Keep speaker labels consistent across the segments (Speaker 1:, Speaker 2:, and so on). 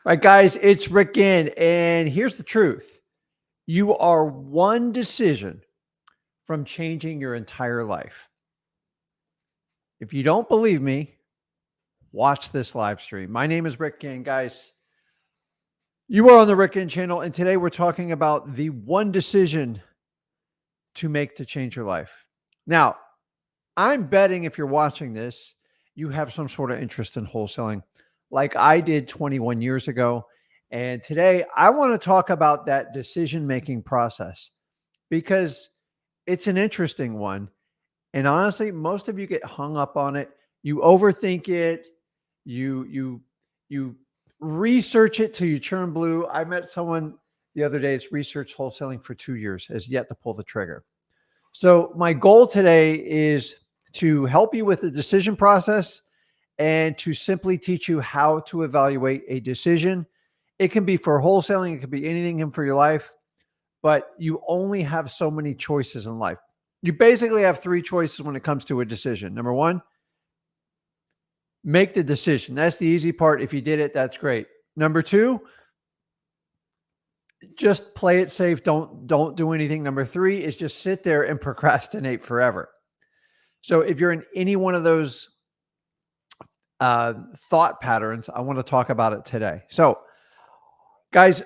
Speaker 1: Right, guys, it's Rick Ginn, and here's the truth. You are one decision from changing your entire life. If you don't believe me, watch this live stream. My name is Rick Ginn, guys. You are on the Rick Ginn channel, and today we're talking about the one decision to make to change your life. Now, I'm betting if you're watching this, you have some sort of interest in wholesaling, like I did 21 years ago. And today I want to talk about that decision-making process because it's an interesting one. And honestly, most of you get hung up on it. You overthink it. You research it till you churn blue. I met someone the other day that's researched wholesaling for 2 years, has yet to pull the trigger. So my goal today is to help you with the decision process and to simply teach you how to evaluate a decision. It can be for wholesaling, it could be anything for your life, but you only have so many choices in life. You basically have three choices when it comes to a decision. Number one, make the decision. That's the easy part. If you did it, that's great. Number two, just play it safe. Don't do anything. Number three is just sit there and procrastinate forever. So if you're in any one of those thought patterns, I want to talk about it today. So guys,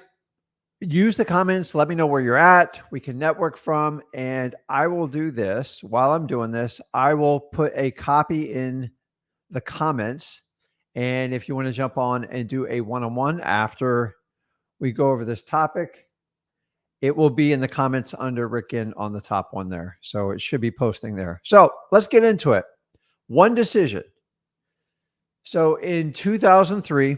Speaker 1: use the comments. Let me know where you're at. We can network from, and I will do this. While I'm doing this, I will put a copy in the comments. And if you want to jump on and do a one-on-one after we go over this topic, it will be in the comments under Rick Ginn on the top one there. So it should be posting there. So let's get into it. One decision. So in 2003,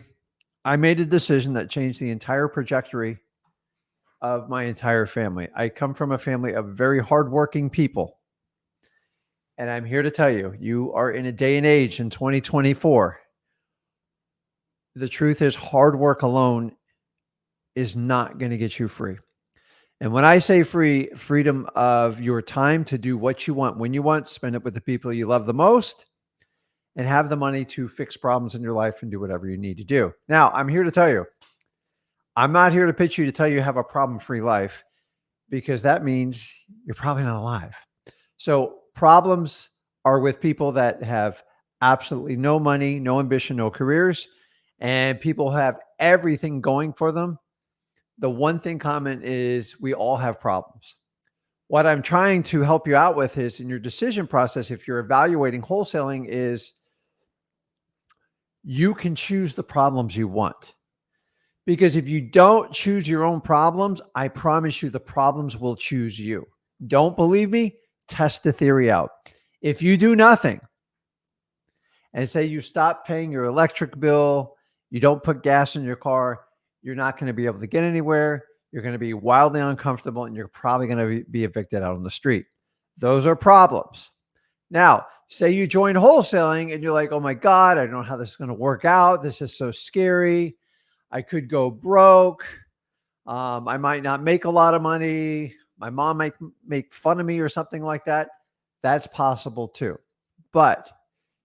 Speaker 1: I made a decision that changed the entire trajectory of my entire family. I come from a family of very hardworking people. And I'm here to tell you, you are in a day and age in 2024. The truth is, hard work alone is not going to get you free. And when I say free, freedom of your time to do what you want, when you want, spend it with the people you love the most, and have the money to fix problems in your life and do whatever you need to do. Now, I'm here to tell you, I'm not here to pitch you to tell you you have a problem-free life, because that means you're probably not alive. So problems are with people that have absolutely no money, no ambition, no careers, and people have everything going for them. The one thing common is we all have problems. What I'm trying to help you out with is in your decision process, if you're evaluating wholesaling, is you can choose the problems you want. Because if you don't choose your own problems, I promise you the problems will choose you. Don't believe me? Test the theory out. If you do nothing and say you stop paying your electric bill, you don't put gas in your car, you're not going to be able to get anywhere. You're going to be wildly uncomfortable, and you're probably going to be evicted out on the street. Those are problems. Now, say you join wholesaling and you're like, oh my God, I don't know how this is going to work out. This is so scary. I could go broke. I might not make a lot of money. My mom might make fun of me or something like that. That's possible too. But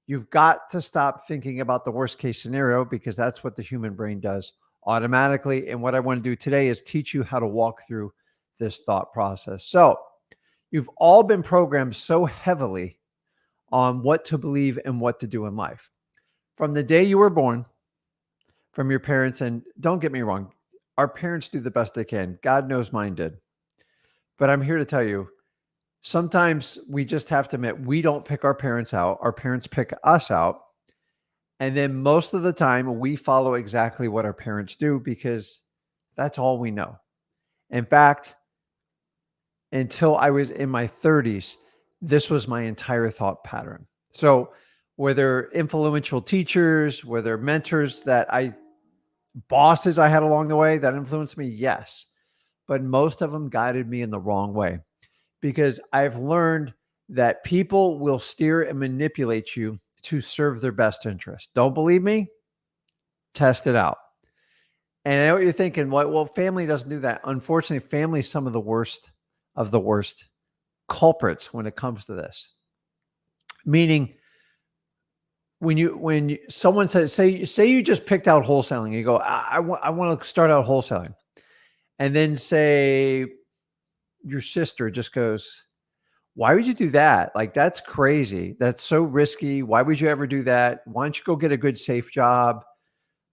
Speaker 1: you've got to stop thinking about the worst case scenario, because that's what the human brain does automatically. And what I want to do today is teach you how to walk through this thought process. So you've all been programmed so heavily on what to believe and what to do in life. From the day you were born, from your parents, and don't get me wrong, our parents do the best they can. God knows mine did. But I'm here to tell you, sometimes we just have to admit we don't pick our parents out. Our parents pick us out. And then most of the time we follow exactly what our parents do, because that's all we know. In fact, until I was in my 30s, this was my entire thought pattern. So whether influential teachers, whether mentors bosses I had along the way that influenced me, yes. But most of them guided me in the wrong way, because I've learned that people will steer and manipulate you to serve their best interest. Don't believe me? Test it out. And I know what you're thinking. Well, family doesn't do that. Unfortunately, family is some of the worst culprits when it comes to this. Meaning, when someone says, say you just picked out wholesaling, you go, I want to start out wholesaling. And then say your sister just goes, why would you do that? Like, that's crazy. That's so risky. Why would you ever do that? Why don't you go get a good, safe job?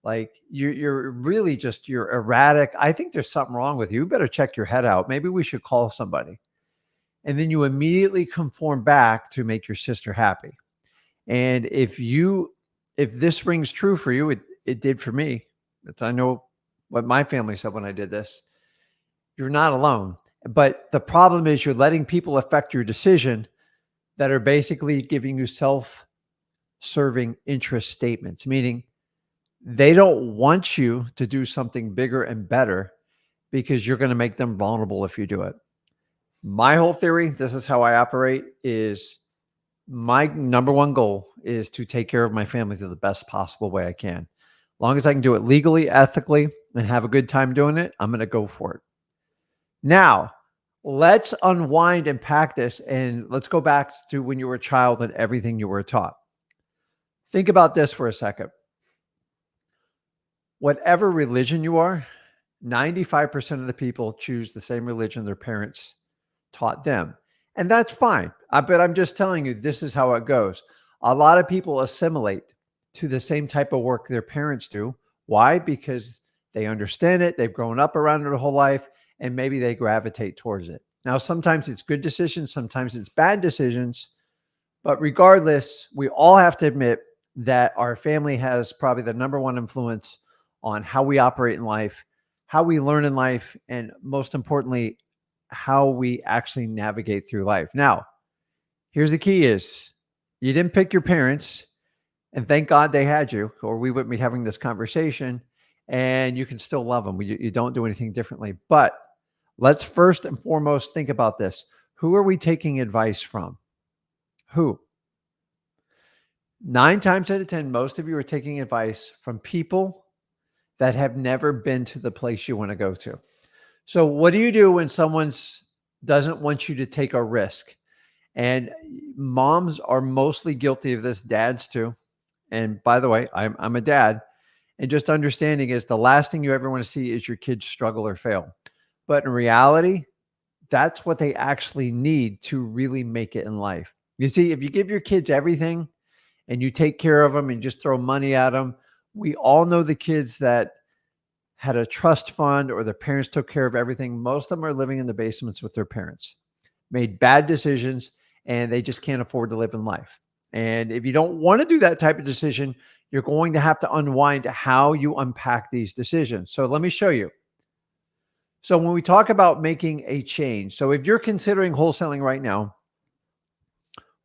Speaker 1: Like, you're really just, you're erratic. I think there's something wrong with you. You better check your head out. Maybe we should call somebody. And then you immediately conform back to make your sister happy. And if this rings true for you, it did for me. I know what my family said when I did this. You're not alone. But the problem is you're letting people affect your decision that are basically giving you self-serving interest statements, meaning they don't want you to do something bigger and better because you're going to make them vulnerable if you do it. My whole theory, this is how I operate, is my number one goal is to take care of my family the best possible way I can. As long as I can do it legally, ethically, and have a good time doing it, I'm going to go for it. Now, let's unwind and pack this, and let's go back to when you were a child and everything you were taught. Think about this for a second. Whatever religion you are, 95% of the people choose the same religion their parents taught them. And that's fine. But I'm just telling you, this is how it goes. A lot of people assimilate to the same type of work their parents do. Why? Because they understand it. They've grown up around it their whole life, and maybe they gravitate towards it. Now, sometimes it's good decisions. Sometimes it's bad decisions. But regardless, we all have to admit that our family has probably the number one influence on how we operate in life, how we learn in life, and most importantly, how we actually navigate through life. Now, here's the key is you didn't pick your parents, and thank God they had you, or we wouldn't be having this conversation, and you can still love them. You don't do anything differently. But let's first and foremost think about this. Who are we taking advice from? Who? 9 times out of 10, most of you are taking advice from people that have never been to the place you want to go to. So what do you do when someone doesn't want you to take a risk? And moms are mostly guilty of this, dads too. And by the way, I'm a dad. And just understanding is the last thing you ever want to see is your kids struggle or fail. But in reality, that's what they actually need to really make it in life. You see, if you give your kids everything and you take care of them and just throw money at them, we all know the kids that had a trust fund or their parents took care of everything. Most of them are living in the basements with their parents, made bad decisions, and they just can't afford to live in life. And if you don't want to do that type of decision, you're going to have to unwind how you unpack these decisions. So let me show you. So when we talk about making a change, so if you're considering wholesaling right now,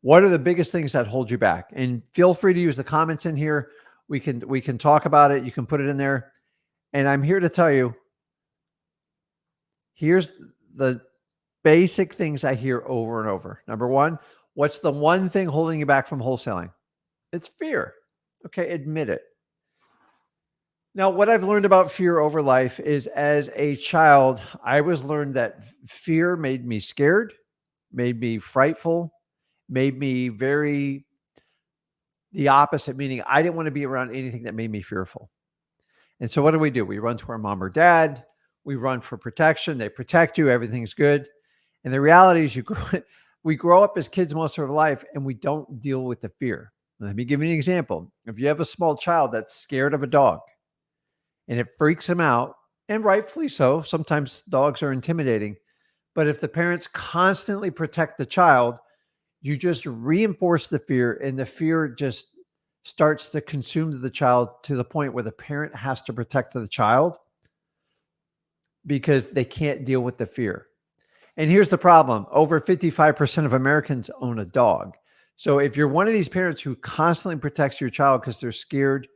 Speaker 1: what are the biggest things that hold you back? And feel free to use the comments in here. We can talk about it. You can put it in there. And I'm here to tell you, here's the basic things I hear over and over. Number one, what's the one thing holding you back from wholesaling? It's fear. Okay, admit it. Now, what I've learned about fear over life is as a child, I was learned that fear made me scared, made me frightful, made me the opposite, meaning I didn't want to be around anything that made me fearful. And so what do? We run to our mom or dad. We run for protection. They protect you. Everything's good. And the reality is we grow up as kids most of our life and we don't deal with the fear. Let me give you an example. If you have a small child that's scared of a dog and it freaks him out, and rightfully so, sometimes dogs are intimidating, but if the parents constantly protect the child, you just reinforce the fear, and the fear just starts to consume the child to the point where the parent has to protect the child because they can't deal with the fear. And here's the problem. Over 55% of Americans own a dog. So if you're one of these parents who constantly protects your child because they're scared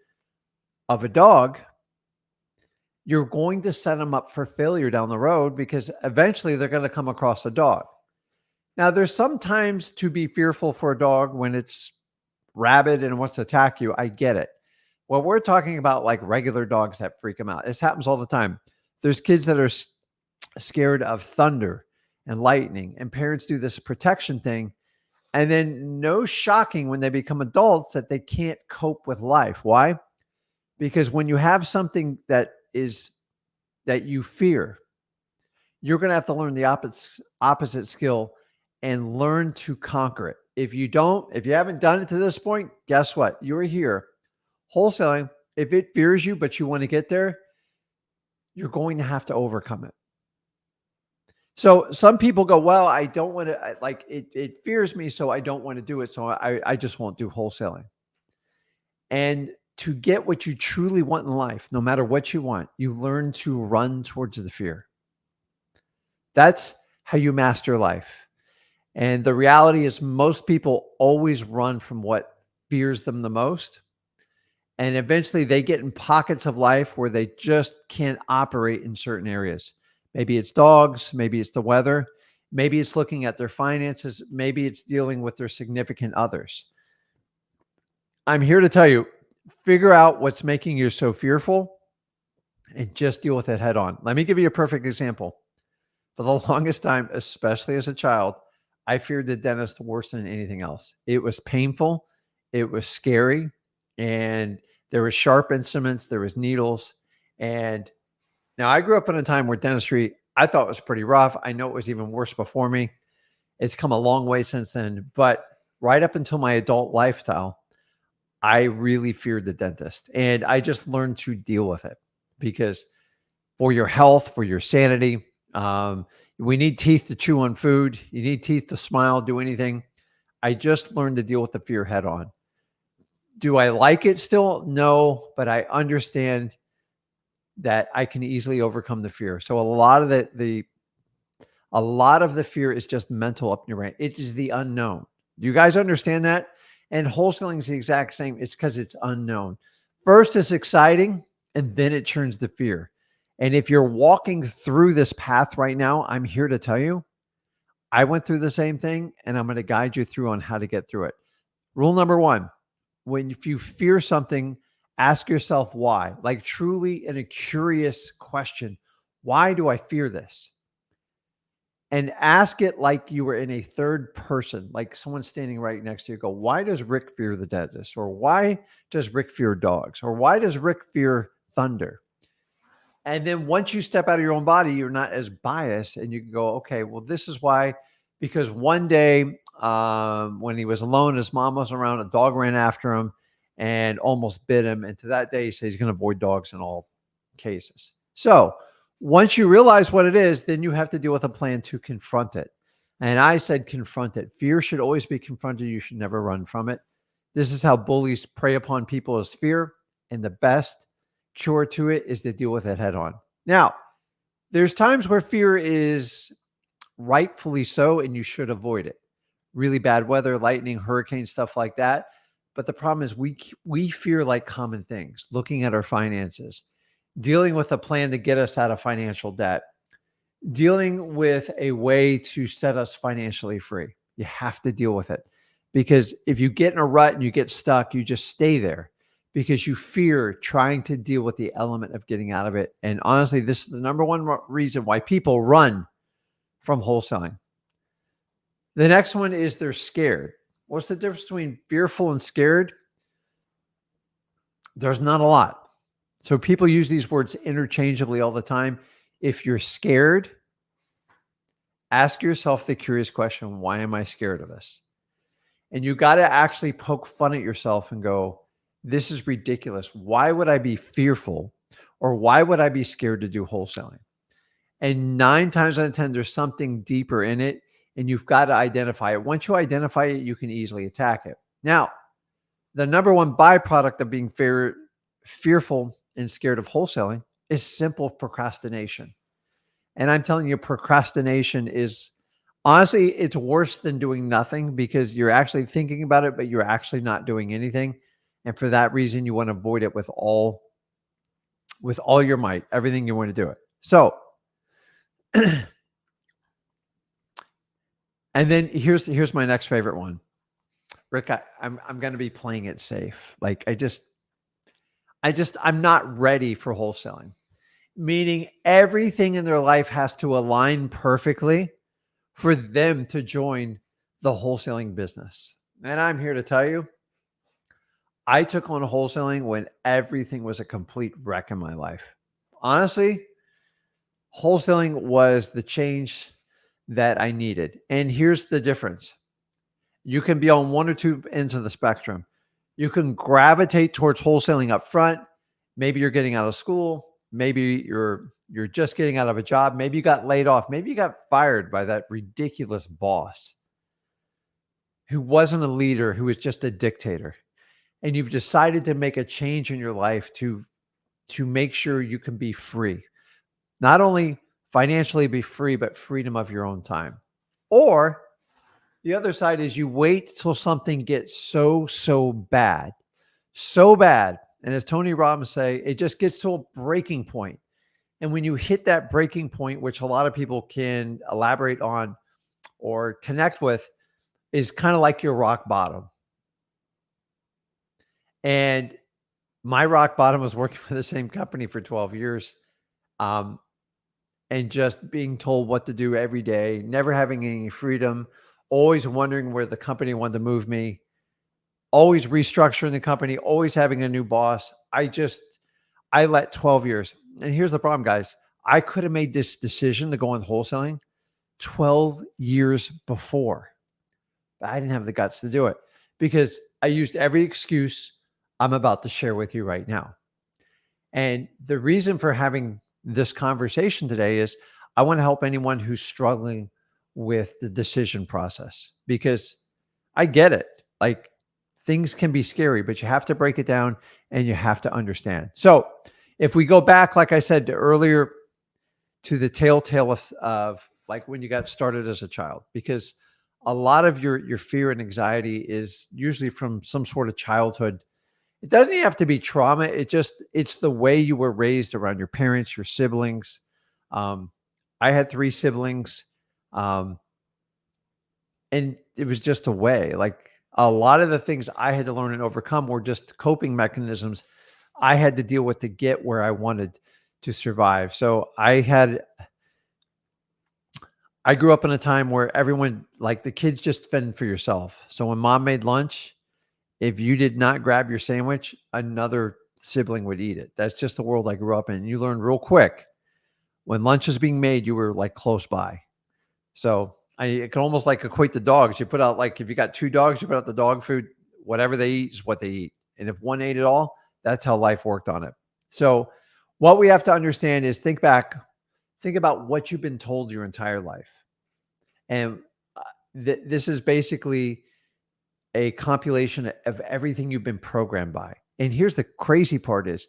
Speaker 1: of a dog, you're going to set them up for failure down the road because eventually they're going to come across a dog. Now, there's sometimes to be fearful for a dog when it's rabid and wants to attack you. I get it. Well, we're talking about like regular dogs that freak them out. This happens all the time. There's kids that are scared of thunder and lightning, and parents do this protection thing, And then no shocking when they become adults that they can't cope with life. Why? Because when you have something that you fear, you're going to have to learn the opposite skill and learn to conquer it. If you haven't done it to this point, guess what? You're here. Wholesaling, if it fears you, but you want to get there, you're going to have to overcome it. So some people go, well, I don't want to, it fears me, so I don't want to do it. So I just won't do wholesaling. And to get what you truly want in life, no matter what you want, you learn to run towards the fear. That's how you master life. And the reality is most people always run from what fears them the most. And eventually they get in pockets of life where they just can't operate in certain areas. Maybe it's dogs, maybe it's the weather, maybe it's looking at their finances, maybe it's dealing with their significant others. I'm here to tell you, figure out what's making you so fearful and just deal with it head on. Let me give you a perfect example. For the longest time, especially as a child, I feared the dentist worse than anything else. It was painful. It was scary. And there were sharp instruments. There was needles. And now I grew up in a time where dentistry, I thought was pretty rough. I know it was even worse before me. It's come a long way since then. But right up until my adult lifestyle, I really feared the dentist. And I just learned to deal with it because for your health, for your sanity, we need teeth to chew on food. You need teeth to smile, do anything. I just learned to deal with the fear head on. Do I like it still? No, but I understand that I can easily overcome the fear. So a lot of the fear is just mental up in your brain. It is the unknown. Do you guys understand that? And wholesaling is the exact same. It's because it's unknown. First, it's exciting, and then it turns to fear. And if you're walking through this path right now, I'm here to tell you, I went through the same thing, and I'm going to guide you through on how to get through it. Rule number one, if you fear something, ask yourself why. Like truly in a curious question, why do I fear this? And ask it like you were in a third person, like someone standing right next to you. Go, why does Rick fear the dentist? Or why does Rick fear dogs? Or why does Rick fear thunder? And then once you step out of your own body, you're not as biased and you can go, okay, well, this is why. Because one day when he was alone, his mom wasn't around, a dog ran after him and almost bit him. And to that day, he says he's going to avoid dogs in all cases. So once you realize what it is, then you have to deal with a plan to confront it. And I said confront it. Fear should always be confronted. You should never run from it. This is how bullies prey upon people, is fear. And the best cure to it is to deal with it head on. Now, there's times where fear is rightfully so, and you should avoid it. Really bad weather, lightning, hurricane, stuff like that. But the problem is we fear like common things, looking at our finances, dealing with a plan to get us out of financial debt, dealing with a way to set us financially free. You have to deal with it because if you get in a rut and you get stuck, you just stay there because you fear trying to deal with the element of getting out of it. And honestly, this is the number one reason why people run from wholesaling. The next one is they're scared. What's the difference between fearful and scared? There's not a lot. So people use these words interchangeably all the time. If you're scared, ask yourself the curious question, why am I scared of this? And you got to actually poke fun at yourself and go, this is ridiculous. Why would I be fearful? Or why would I be scared to do wholesaling? And 9 times out of 10, there's something deeper in it, and you've got to identify it. Once you identify it, you can easily attack it. Now, the number one byproduct of being fearful and scared of wholesaling is simple procrastination. And I'm telling you, procrastination is honestly, it's worse than doing nothing because you're actually thinking about it, but you're actually not doing anything. And for that reason, you want to avoid it with all your might, everything you want to do it. So, and then here's my next favorite one. Rick, I'm going to be playing it safe. Like I'm not ready for wholesaling. Meaning everything in their life has to align perfectly for them to join the wholesaling business. And I'm here to tell you, I took on wholesaling when everything was a complete wreck in my life. Honestly, wholesaling was the change that I needed. And here's the difference. You can be on one or two ends of the spectrum. You can gravitate towards wholesaling up front. Maybe you're getting out of school. Maybe you're just getting out of a job. Maybe you got laid off. Maybe you got fired by that ridiculous boss who wasn't a leader, who was just a dictator. And you've decided to make a change in your life to make sure you can be free. Not only financially be free, but freedom of your own time. Or the other side is you wait till something gets so bad. So bad. And as Tony Robbins say, it just gets to a breaking point. And when you hit that breaking point, which a lot of people can elaborate on or connect with, is kind of like your rock bottom. And my rock bottom was working for the same company for 12 years. And just being told what to do every day, never having any freedom, always wondering where the company wanted to move me, always restructuring the company, always having a new boss. I let 12 years. And here's the problem, guys. I could have made this decision to go on wholesaling 12 years before, but I didn't have the guts to do it because I used every excuse I'm about to share with you right now. And the reason for having this conversation today is I want to help anyone who's struggling with the decision process, because I get it. Like, things can be scary, but you have to break it down and you have to understand. So if we go back, like I said earlier, to the telltale of like when you got started as a child, because a lot of your fear and anxiety is usually from some sort of childhood. It doesn't even have to be trauma. It's the way you were raised around your parents, your siblings. I had 3 siblings. And it was just a way. Like, a lot of the things I had to learn and overcome were just coping mechanisms I had to deal with to get where I wanted to survive. So I grew up in a time where everyone, like the kids, just fend for yourself. So when mom made lunch, if you did not grab your sandwich, another sibling would eat it. That's just the world I grew up in. You learn real quick when lunch is being made, you were like close by. So I can almost like equate the dogs. You put out, like, if you got 2 dogs, you put out the dog food, whatever they eat is what they eat. And if one ate it all, that's how life worked on it. So what we have to understand is think about what you've been told your entire life. And this is basically a compilation of everything you've been programmed by. And here's the crazy part is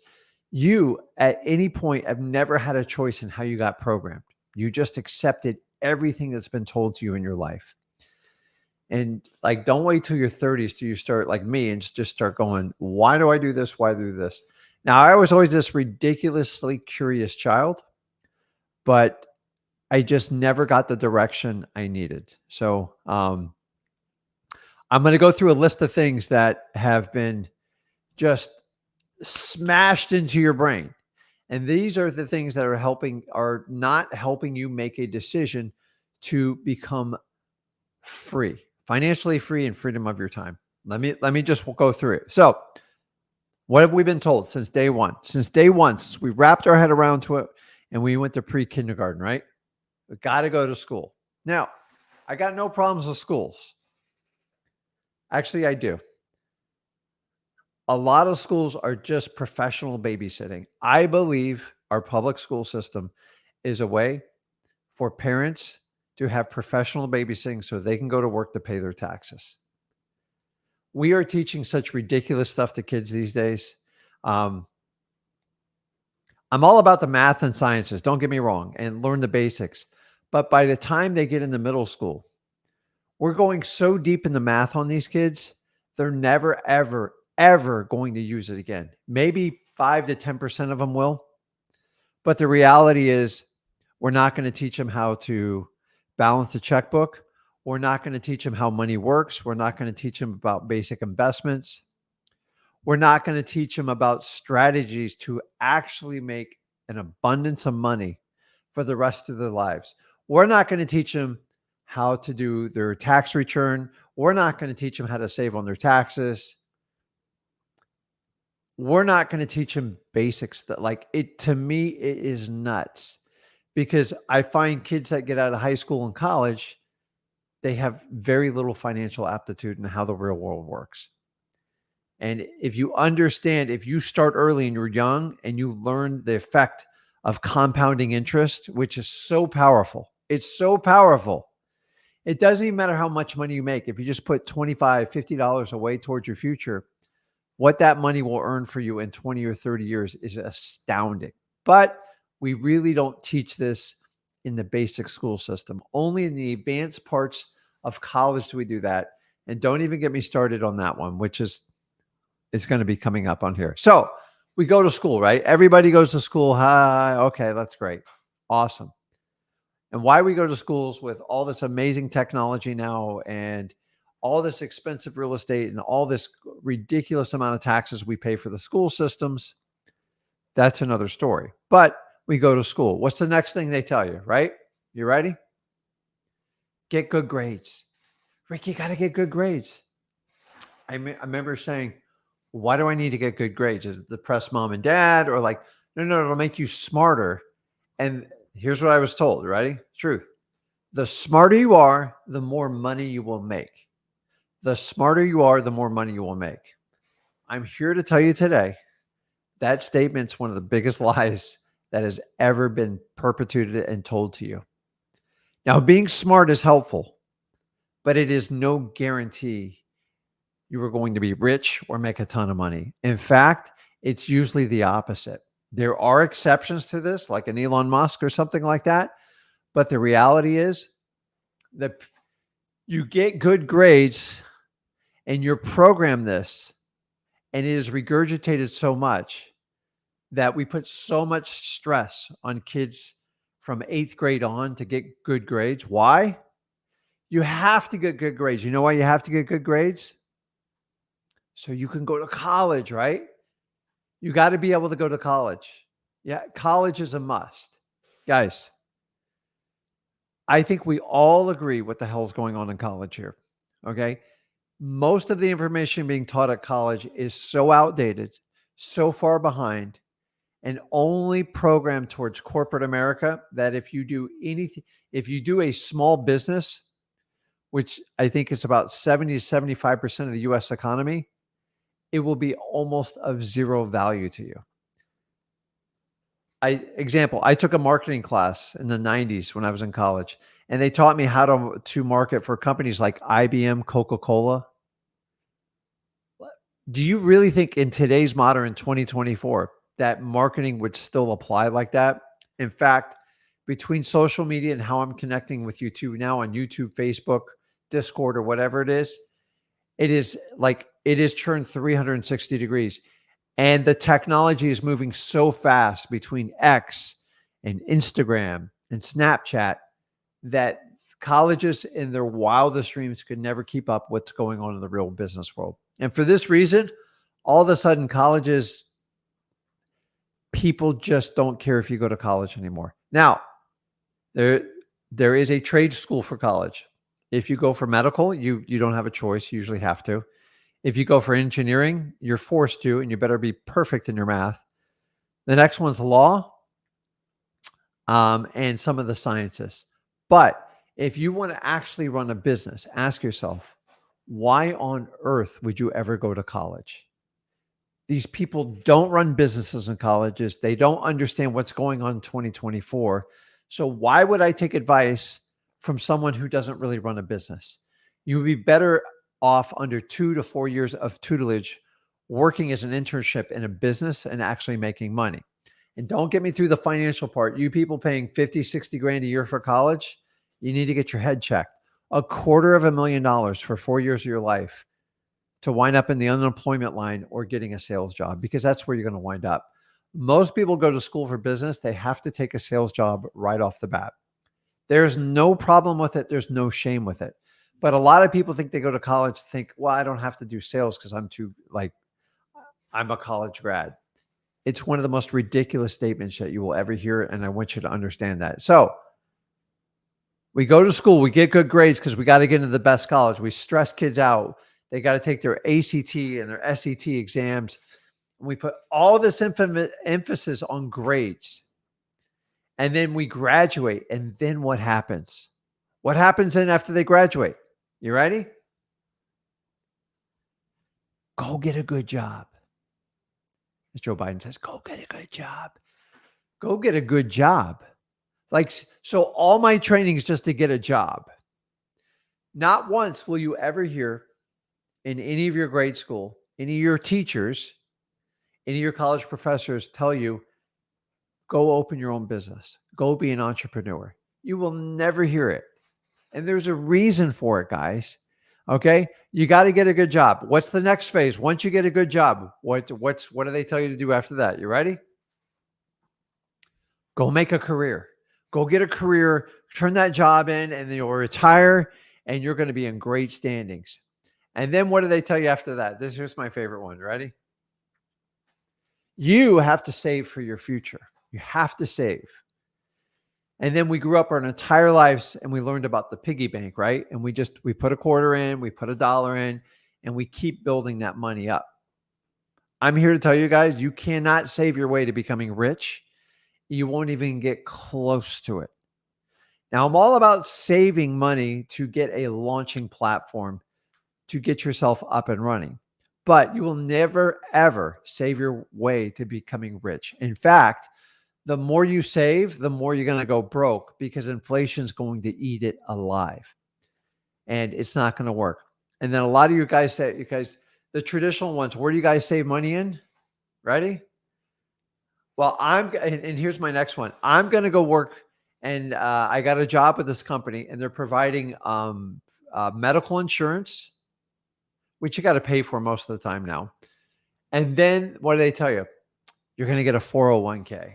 Speaker 1: you at any point have never had a choice in how you got programmed. You just accepted everything that's been told to you in your life. And like, don't wait till your 30s till you start like me and just start going, why do I do this? Why do this? Now, I was always this ridiculously curious child, but I just never got the direction I needed. So I'm going to go through a list of things that have been just smashed into your brain. And these are the things that are not helping you make a decision to become free, financially free, and freedom of your time. Let me just go through it. So what have we been told since day one? Since day one, since we wrapped our head around to it and we went to pre-kindergarten, right? We got to go to school. Now, I got no problems with schools. Actually, I do. A lot of schools are just professional babysitting. I believe our public school system is a way for parents to have professional babysitting so they can go to work to pay their taxes. We are teaching such ridiculous stuff to kids these days. I'm all about the math and sciences, don't get me wrong, and learn the basics. But by the time they get into middle school, we're going so deep in the math on these kids, they're never, ever going to use it again. Maybe 5 to 10% of them will. But the reality is, we're not going to teach them how to balance the checkbook. We're not going to teach them how money works. We're not going to teach them about basic investments. We're not going to teach them about strategies to actually make an abundance of money for the rest of their lives. We're not going to teach them how to do their tax return. We're not going to teach them how to save on their taxes. We're not going to teach them basics that, like, it, to me, it is nuts, because I find kids that get out of high school and college, they have very little financial aptitude in how the real world works. And if you understand, if you start early and you're young and you learn the effect of compounding interest, which is so powerful, it's so powerful. It doesn't even matter how much money you make. If you just put $25, $50 away towards your future, what that money will earn for you in 20 or 30 years is astounding. But we really don't teach this in the basic school system. Only in the advanced parts of college do we do that. And don't even get me started on that one, which is going to be coming up on here. So we go to school, right? Everybody goes to school. Hi. Okay, that's great. Awesome. And why we go to schools with all this amazing technology now and all this expensive real estate and all this ridiculous amount of taxes we pay for the school systems, that's another story. But we go to school. What's the next thing they tell you, right? You ready? Get good grades. Rick, you got to get good grades. I remember saying, why do I need to get good grades? Is it to depress mom and dad? Or like, no, it'll make you smarter. And here's what I was told. Ready? Truth. The smarter you are, the more money you will make. The smarter you are, the more money you will make. I'm here to tell you today, that statement's one of the biggest lies that has ever been perpetuated and told to you. Now, being smart is helpful, but it is no guarantee you are going to be rich or make a ton of money. In fact, it's usually the opposite. There are exceptions to this, like an Elon Musk or something like that. But the reality is that you get good grades and you're programmed this, and it is regurgitated so much that we put so much stress on kids from 8th grade on to get good grades. Why? You have to get good grades. You know why you have to get good grades? So you can go to college, right? You got to be able to go to college. Yeah, college is a must. Guys, I think we all agree what the hell's going on in college here. Okay? Most of the information being taught at college is so outdated, so far behind, and only programmed towards corporate America that if you do anything, if you do a small business, which I think is about 70 to 75% of the US economy, it will be almost of zero value to you. I took a marketing class in the 90s when I was in college, and they taught me how to market for companies like IBM, Coca-Cola. Do you really think in today's modern 2024 that marketing would still apply like that? In fact, between social media and how I'm connecting with you two now on YouTube, Facebook, Discord, or whatever it is turned 360 degrees. And the technology is moving so fast between X and Instagram and Snapchat that colleges in their wildest dreams could never keep up what's going on in the real business world. And for this reason, all of a sudden colleges, people just don't care if you go to college anymore. Now, there is a trade school for college. If you go for medical, you don't have a choice. You usually have to. If you go for engineering, you're forced to, and you better be perfect in your math. The next one's law, and some of the sciences. But if you want to actually run a business, ask yourself, why on earth would you ever go to college? These people don't run businesses in colleges. They don't understand what's going on in 2024. So why would I take advice from someone who doesn't really run a business? You would be better off under 2 to 4 years of tutelage, working as an internship in a business and actually making money. And don't get me through the financial part. You people paying 50, 60 grand a year for college, you need to get your head checked. $250,000 for 4 years of your life to wind up in the unemployment line or getting a sales job, because that's where you're going to wind up. Most people go to school for business. They have to take a sales job right off the bat. There's no problem with it. There's no shame with it. But a lot of people think they go to college, think, well, I don't have to do sales because I'm a college grad. It's one of the most ridiculous statements that you will ever hear. And I want you to understand that. So We go to school, we get good grades because we got to get into the best college. We stress kids out. They got to take their ACT and their SAT exams. And we put all this emphasis on grades. And then we graduate. And then what happens? What happens then after they graduate? You ready? Go get a good job. As Joe Biden says, go get a good job. Go get a good job. Like, so all my training is just to get a job. Not once will you ever hear in any of your grade school, any of your teachers, any of your college professors tell you, go open your own business. Go be an entrepreneur. You will never hear it. And there's a reason for it, guys. Okay. You got to get a good job. What's the next phase? Once you get a good job, what do they tell you to do after that? You ready? Go make a career. Go get a career, turn that job in, and then you'll retire and you're going to be in great standings. And then what do they tell you after that? This is my favorite one. Ready? You have to save for your future. You have to save. And then we grew up our entire lives and we learned about the piggy bank, right? And we put a quarter in, we put $1 in, and we keep building that money up. I'm here to tell you guys, you cannot save your way to becoming rich. You won't even get close to it. Now, I'm all about saving money to get a launching platform to get yourself up and running. But you will never, ever save your way to becoming rich. In fact, the more you save, the more you're going to go broke because inflation is going to eat it alive. And it's not going to work. And then a lot of you guys say, because the traditional ones, where do you guys save money in? Ready? Well, and here's my next one. I'm going to go work and I got a job with this company and they're providing medical insurance, which you got to pay for most of the time now. And then what do they tell you? You're going to get a 401k.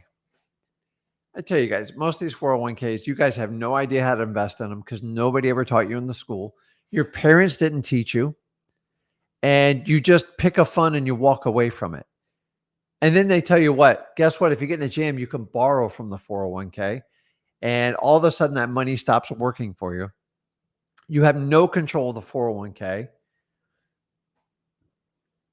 Speaker 1: I tell you guys, most of these 401ks, you guys have no idea how to invest in them because nobody ever taught you in the school. Your parents didn't teach you. And you just pick a fund and you walk away from it. And then they tell you what, guess what? If you get in a jam, you can borrow from the 401k. And all of a sudden that money stops working for you. You have no control of the 401k.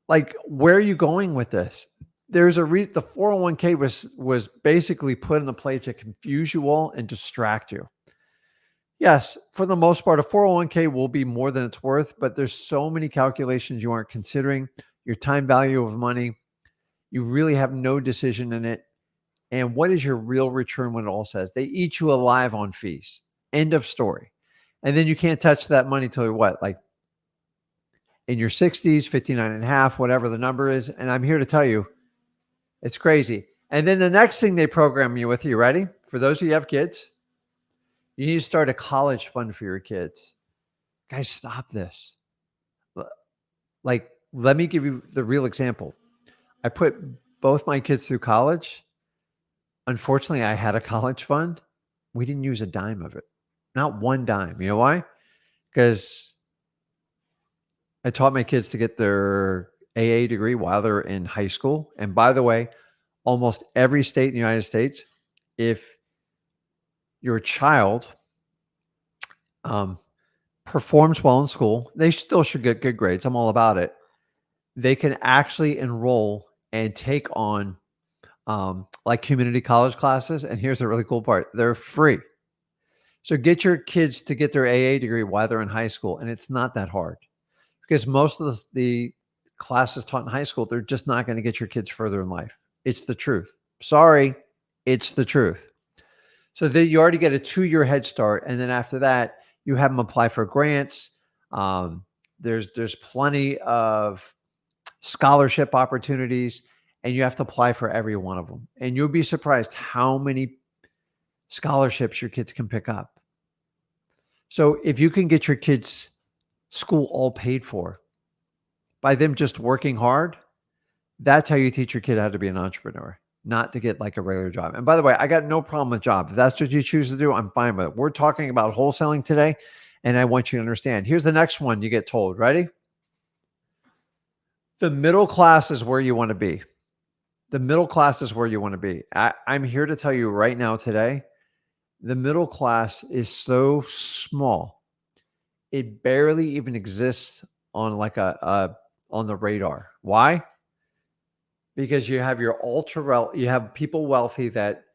Speaker 1: Like, where are you going with this? There's a reason the 401k was basically put in the place to confuse you all and distract you. Yes, for the most part, a 401k will be more than it's worth, but there's so many calculations you aren't considering. Your time value of money, you really have no decision in it. And what is your real return when it all says? They eat you alive on fees. End of story. And then you can't touch that money till you're what? Like in your 60s, 59 and a half, whatever the number is. And I'm here to tell you, it's crazy. And then the next thing they program you with, you ready? For those of you who have kids, you need to start a college fund for your kids. Guys, stop this. Like, let me give you the real example. I put both my kids through college. Unfortunately, I had a college fund. We didn't use a dime of it. Not one dime. You know why? Because I taught my kids to get their AA degree while they're in high school. And by the way, almost every state in the United States, if your child performs well in school, they still should get good grades. I'm all about it. They can actually enroll and take on like community college classes. And here's the really cool part. They're free. So get your kids to get their AA degree while they're in high school. And it's not that hard because most of the classes taught in high school, they're just not going to get your kids further in life. It's the truth. Sorry, it's the truth. So that you already get a 2-year head start. And then after that, you have them apply for grants. There's plenty of scholarship opportunities, and you have to apply for every one of them. And you'll be surprised how many scholarships your kids can pick up. So if you can get your kids' school all paid for by them just working hard, that's how you teach your kid how to be an entrepreneur, not to get like a regular job. And by the way, I got no problem with job. If that's what you choose to do, I'm fine with it. We're talking about wholesaling today, and I want you to understand. Here's the next one you get told. Ready? The middle class is where you want to be. The middle class is where you want to be. I'm here to tell you right now today, The middle class is so small. It barely even exists on like on the radar. Why? Because you have your you have people wealthy that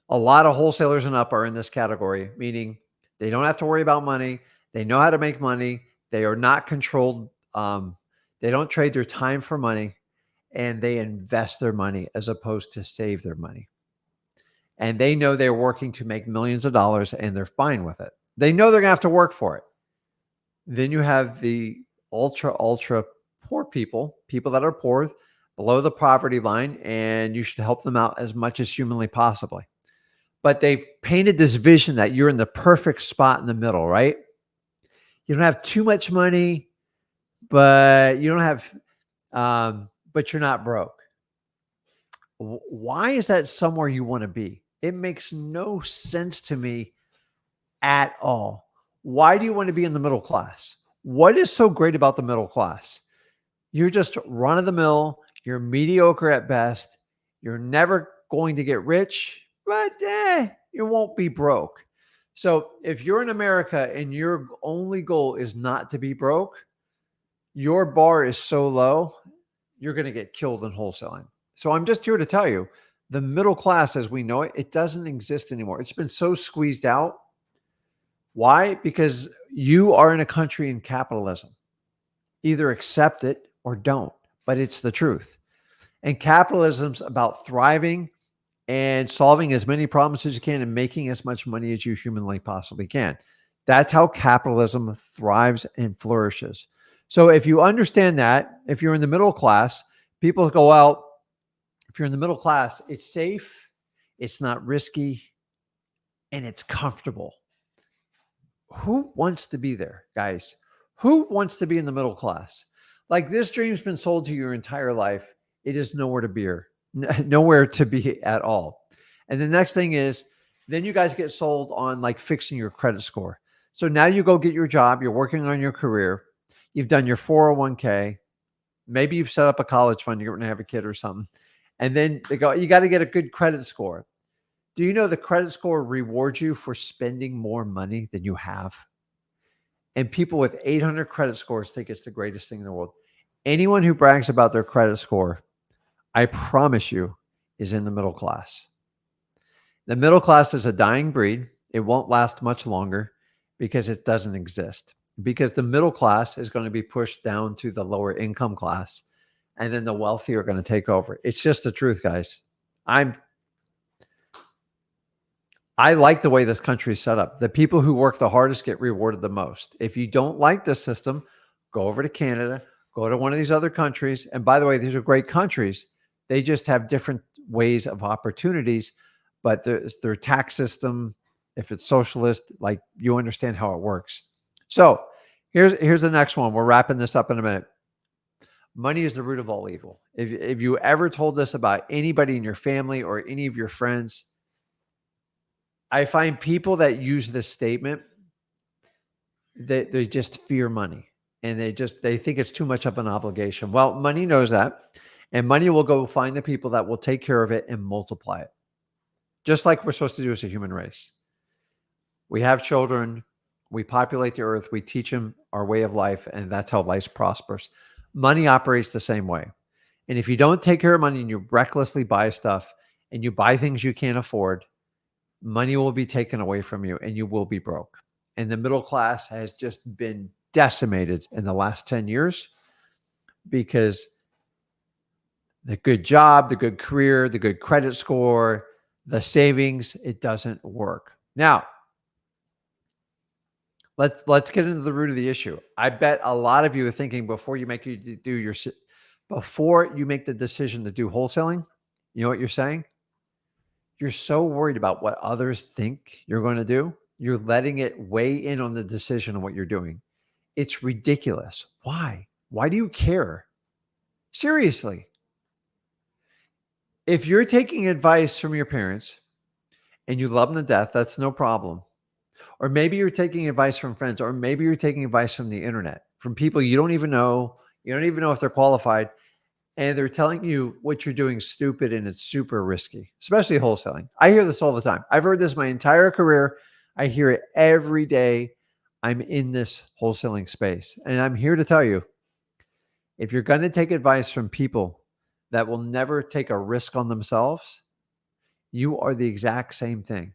Speaker 1: a lot of wholesalers and up are in this category, meaning they don't have to worry about money. They know how to make money. They are not controlled. They don't trade their time for money, and they invest their money as opposed to save their money. And they know they're working to make millions of dollars, and they're fine with it. They know they're going to have to work for it. Then you have the ultra poor people that are poor, below the poverty line, and you should help them out as much as humanly possibly. But they've painted this vision that you're in the perfect spot in the middle, right? You don't have too much money, but you don't have, but you're not broke. Why is that somewhere you want to be? It makes no sense to me at all. Why do you want to be in the middle class? What is so great about the middle class? You're just run of the mill. You're mediocre at best. You're never going to get rich, but you won't be broke. So if you're in America and your only goal is not to be broke, your bar is so low, you're going to get killed in wholesaling. So I'm just here to tell you, the middle class as we know it, it doesn't exist anymore. It's been so squeezed out. Why? Because you are in a country in capitalism. Either accept it or don't, but it's the truth. And capitalism's about thriving and solving as many problems as you can and making as much money as you humanly possibly can. That's how capitalism thrives and flourishes. So if you understand that, if you're in the middle class, people go out. If you're in the middle class, it's safe, it's not risky, and it's comfortable. Who wants to be there, guys? Who wants to be in the middle class? Like, this dream's been sold to you your entire life. It is nowhere to be at all. And the next thing is, then you guys get sold on like fixing your credit score. So now you go get your job, you're working on your career, you've done your 401k, maybe you've set up a college fund, you're going to have a kid or something. And then they go, you got to get a good credit score. Do you know the credit score rewards you for spending more money than you have? And people with 800 credit scores think it's the greatest thing in the world. Anyone who brags about their credit score, I promise you, is in the middle class. The middle class is a dying breed. It won't last much longer because it doesn't exist. Because the middle class is going to be pushed down to the lower income class, and then the wealthy are going to take over. It's just the truth, guys. I like the way this country is set up. The people who work the hardest get rewarded the most. If you don't like this system, go over to Canada, go to one of these other countries. And by the way, these are great countries. They just have different ways of opportunities, but their tax system, if it's socialist, like, you understand how it works. So here's the next one. We're wrapping this up in a minute. Money is the root of all evil. If you ever told this about anybody in your family or any of your friends, I find people that use this statement, they just fear money, and they think it's too much of an obligation. Well, money knows that, and money will go find the people that will take care of it and multiply it, just like we're supposed to do as a human race. We have children, we populate the earth, we teach them our way of life, and that's how life prospers. Money operates the same way. And if you don't take care of money and you recklessly buy stuff and you buy things you can't afford, money will be taken away from you and you will be broke. And the middle class has just been decimated in the last 10 years because the good job, the good career, the good credit score, the savings, it doesn't work. Now, let's get into the root of the issue. I bet a lot of you are thinking before you make the decision to do wholesaling, you know what you're saying? You're so worried about what others think you're going to do. You're letting it weigh in on the decision of what you're doing. It's ridiculous. Why? Why do you care? Seriously. If you're taking advice from your parents and you love them to death, that's no problem. Or maybe you're taking advice from friends, or maybe you're taking advice from the internet, from people you don't even know. You don't even know if they're qualified. and they're telling you what you're doing is stupid and it's super risky, especially wholesaling. I hear this all the time. I've heard this my entire career. I hear it every day. I'm in this wholesaling space. And I'm here to tell you, if you're going to take advice from people that will never take a risk on themselves, you are the exact same thing.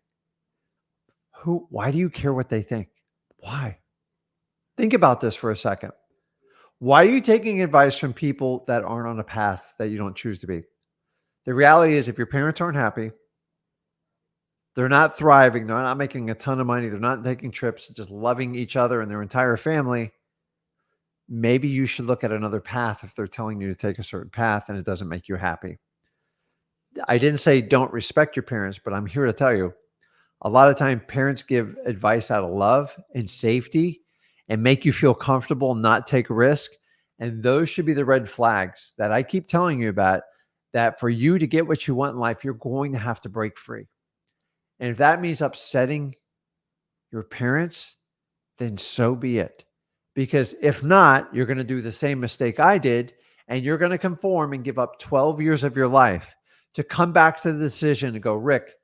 Speaker 1: Why do you care what they think? Why? Think about this for a second. Why are you taking advice from people that aren't on a path that you don't choose to be? The reality is, if your parents aren't happy, they're not thriving, they're not making a ton of money, they're not taking trips, just loving each other and their entire family, maybe you should look at another path if they're telling you to take a certain path and it doesn't make you happy. I didn't say don't respect your parents, but I'm here to tell you, a lot of time parents give advice out of love and safety and make you feel comfortable, not take a risk. And those should be the red flags that I keep telling you about, that for you to get what you want in life, you're going to have to break free. And if that means upsetting your parents, then so be it. Because if not, you're going to do the same mistake I did, and you're going to conform and give up 12 years of your life to come back to the decision and go, Rick,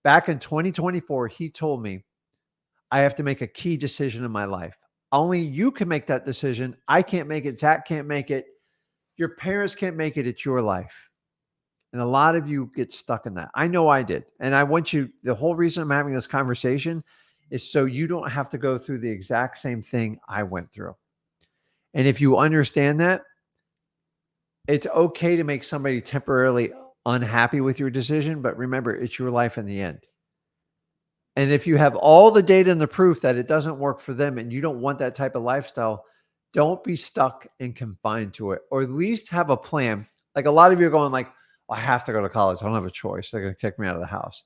Speaker 1: back in 2024, he told me I have to make a key decision in my life. Only you can make that decision. I can't make it. Zach can't make it. Your parents can't make it. It's your life. And a lot of you get stuck in that. I know I did. And I want you, the whole reason I'm having this conversation is so you don't have to go through the exact same thing I went through. And if you understand that, it's okay to make somebody temporarily unhappy with your decision, but remember, it's your life in the end. And if you have all the data and the proof that it doesn't work for them and you don't want that type of lifestyle, don't be stuck and confined to it, or at least have a plan. Like a lot of you are going like, I have to go to college. I don't have a choice. They're going to kick me out of the house.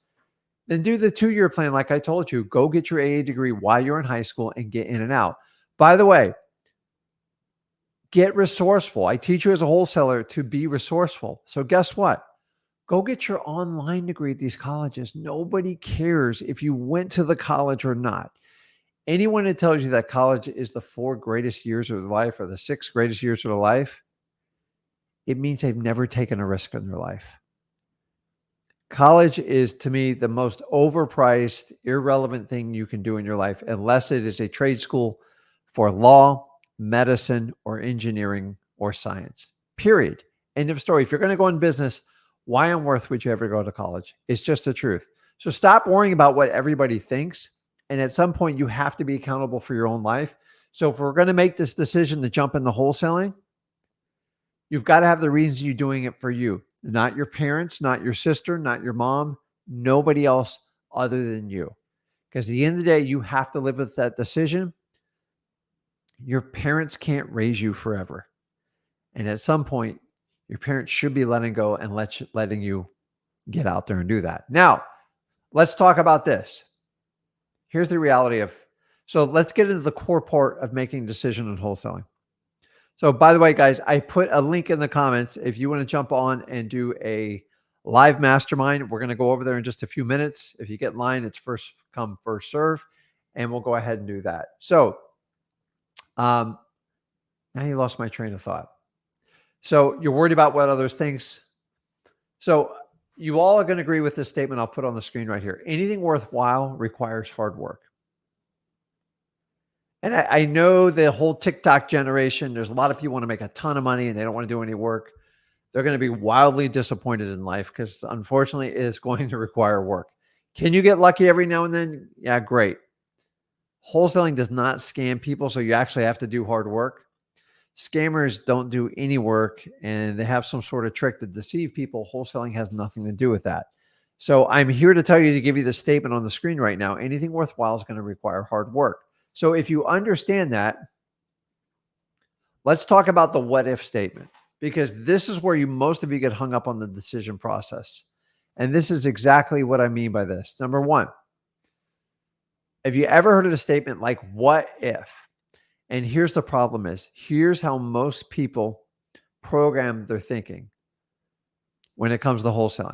Speaker 1: Then do the 2-year plan. Like I told you, go get your AA degree while you're in high school and get in and out. By the way, get resourceful. I teach you as a wholesaler to be resourceful. So guess what? Go get your online degree at these colleges. Nobody cares if you went to the college or not. Anyone that tells you that college is the 4 greatest years of their life or the 6 greatest years of their life, it means they've never taken a risk in their life. College is, to me, the most overpriced, irrelevant thing you can do in your life, unless it is a trade school for law, medicine, or engineering, or science. Period. End of story. If you're going to go in business, why on earth would you ever go to college? It's just the truth. So stop worrying about what everybody thinks. And at some point, you have to be accountable for your own life. So if we're going to make this decision to jump into wholesaling, you've got to have the reasons you're doing it for you, not your parents, not your sister, not your mom, nobody else other than you. Because at the end of the day, you have to live with that decision. Your parents can't raise you forever. And at some point, your parents should be letting go and letting you get out there and do that. Now, let's talk about this. Here's the reality of, so let's get into the core part of making a decision in wholesaling. So by the way, guys, I put a link in the comments. If you want to jump on and do a live mastermind, we're going to go over there in just a few minutes. If you get in line, it's first come, first serve, and we'll go ahead and do that. So now you lost my train of thought. So you're worried about what others think. So you all are going to agree with this statement I'll put on the screen right here. Anything worthwhile requires hard work. And I know the whole TikTok generation, there's a lot of people want to make a ton of money and they don't want to do any work. They're going to be wildly disappointed in life because unfortunately it is going to require work. Can you get lucky every now and then? Yeah, great. Wholesaling does not scam people, so you actually have to do hard work. Scammers don't do any work and they have some sort of trick to deceive people. Wholesaling has nothing to do with that. So I'm here to tell you, to give you the statement on the screen right now. Anything worthwhile is going to require hard work. So if you understand that, let's talk about the what if statement, because this is where most of you get hung up on the decision process. And this is exactly what I mean by this. Number one, have you ever heard of the statement like, what if? And here's the problem is, here's how most people program their thinking when it comes to wholesaling.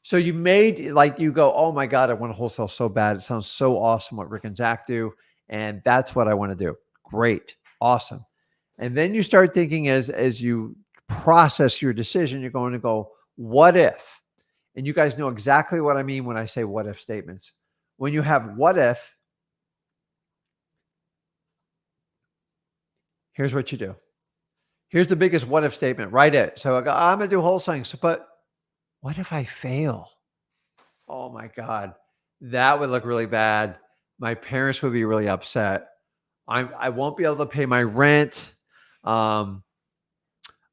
Speaker 1: So you made, like, you go, oh my God, I want to wholesale so bad. It sounds so awesome what Rick and Zach do. And that's what I want to do. Great. Awesome. And then you start thinking as you process your decision, you're going to go, what if? And you guys know exactly what I mean when I say what if statements. When you have what if, here's what you do. Here's the biggest what if statement. Write it. So I go, I'm going to do wholesaling. So, but what if I fail? Oh my God. That would look really bad. My parents would be really upset. I won't be able to pay my rent. How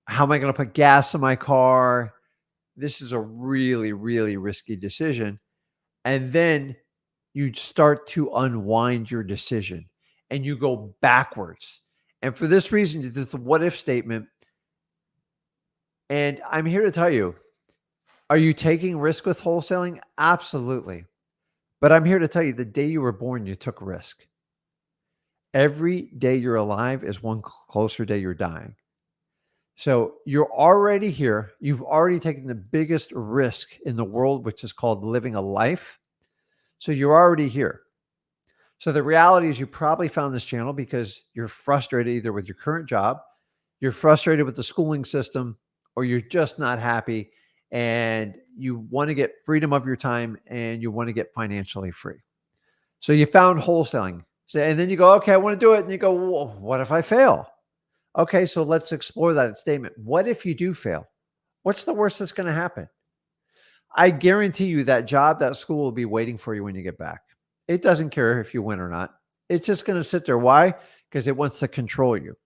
Speaker 1: am I going to put gas in my car? This is a really, really risky decision. And then you start to unwind your decision and you go backwards. And for this reason, it's the what if statement. And I'm here to tell you, are you taking risk with wholesaling? Absolutely. But I'm here to tell you, the day you were born, you took risk. Every day you're alive is one closer day you're dying. So you're already here. You've already taken the biggest risk in the world, which is called living a life. So you're already here. So the reality is you probably found this channel because you're frustrated either with your current job, you're frustrated with the schooling system, or you're just not happy and you want to get freedom of your time and you want to get financially free. So you found wholesaling. And then you go, okay, I want to do it. And you go, well, what if I fail? Okay, so let's explore that statement. What if you do fail? What's the worst that's going to happen? I guarantee you that job, that school will be waiting for you when you get back. It doesn't care if you win or not. It's just going to sit there. Why? Because it wants to control you.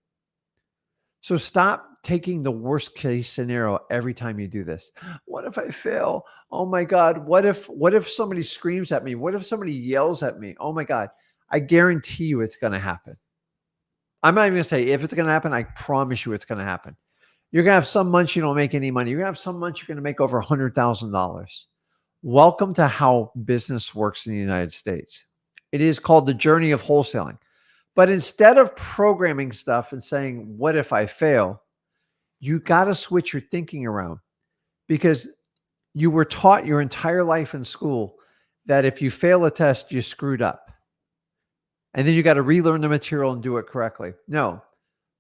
Speaker 1: So stop taking the worst case scenario every time you do this. What if I fail? Oh my God. What if somebody screams at me? What if somebody yells at me? Oh my God. I guarantee you it's going to happen. I'm not even going to say if it's going to happen. I promise you it's going to happen. You're going to have some months you don't make any money. You're going to have some months you're going to make over $100,000. Welcome to how business works in the United States. It is called the journey of wholesaling. But instead of programming stuff and saying, what if I fail? You got to switch your thinking around because you were taught your entire life in school that if you fail a test, you screwed up. And then you got to relearn the material and do it correctly. No,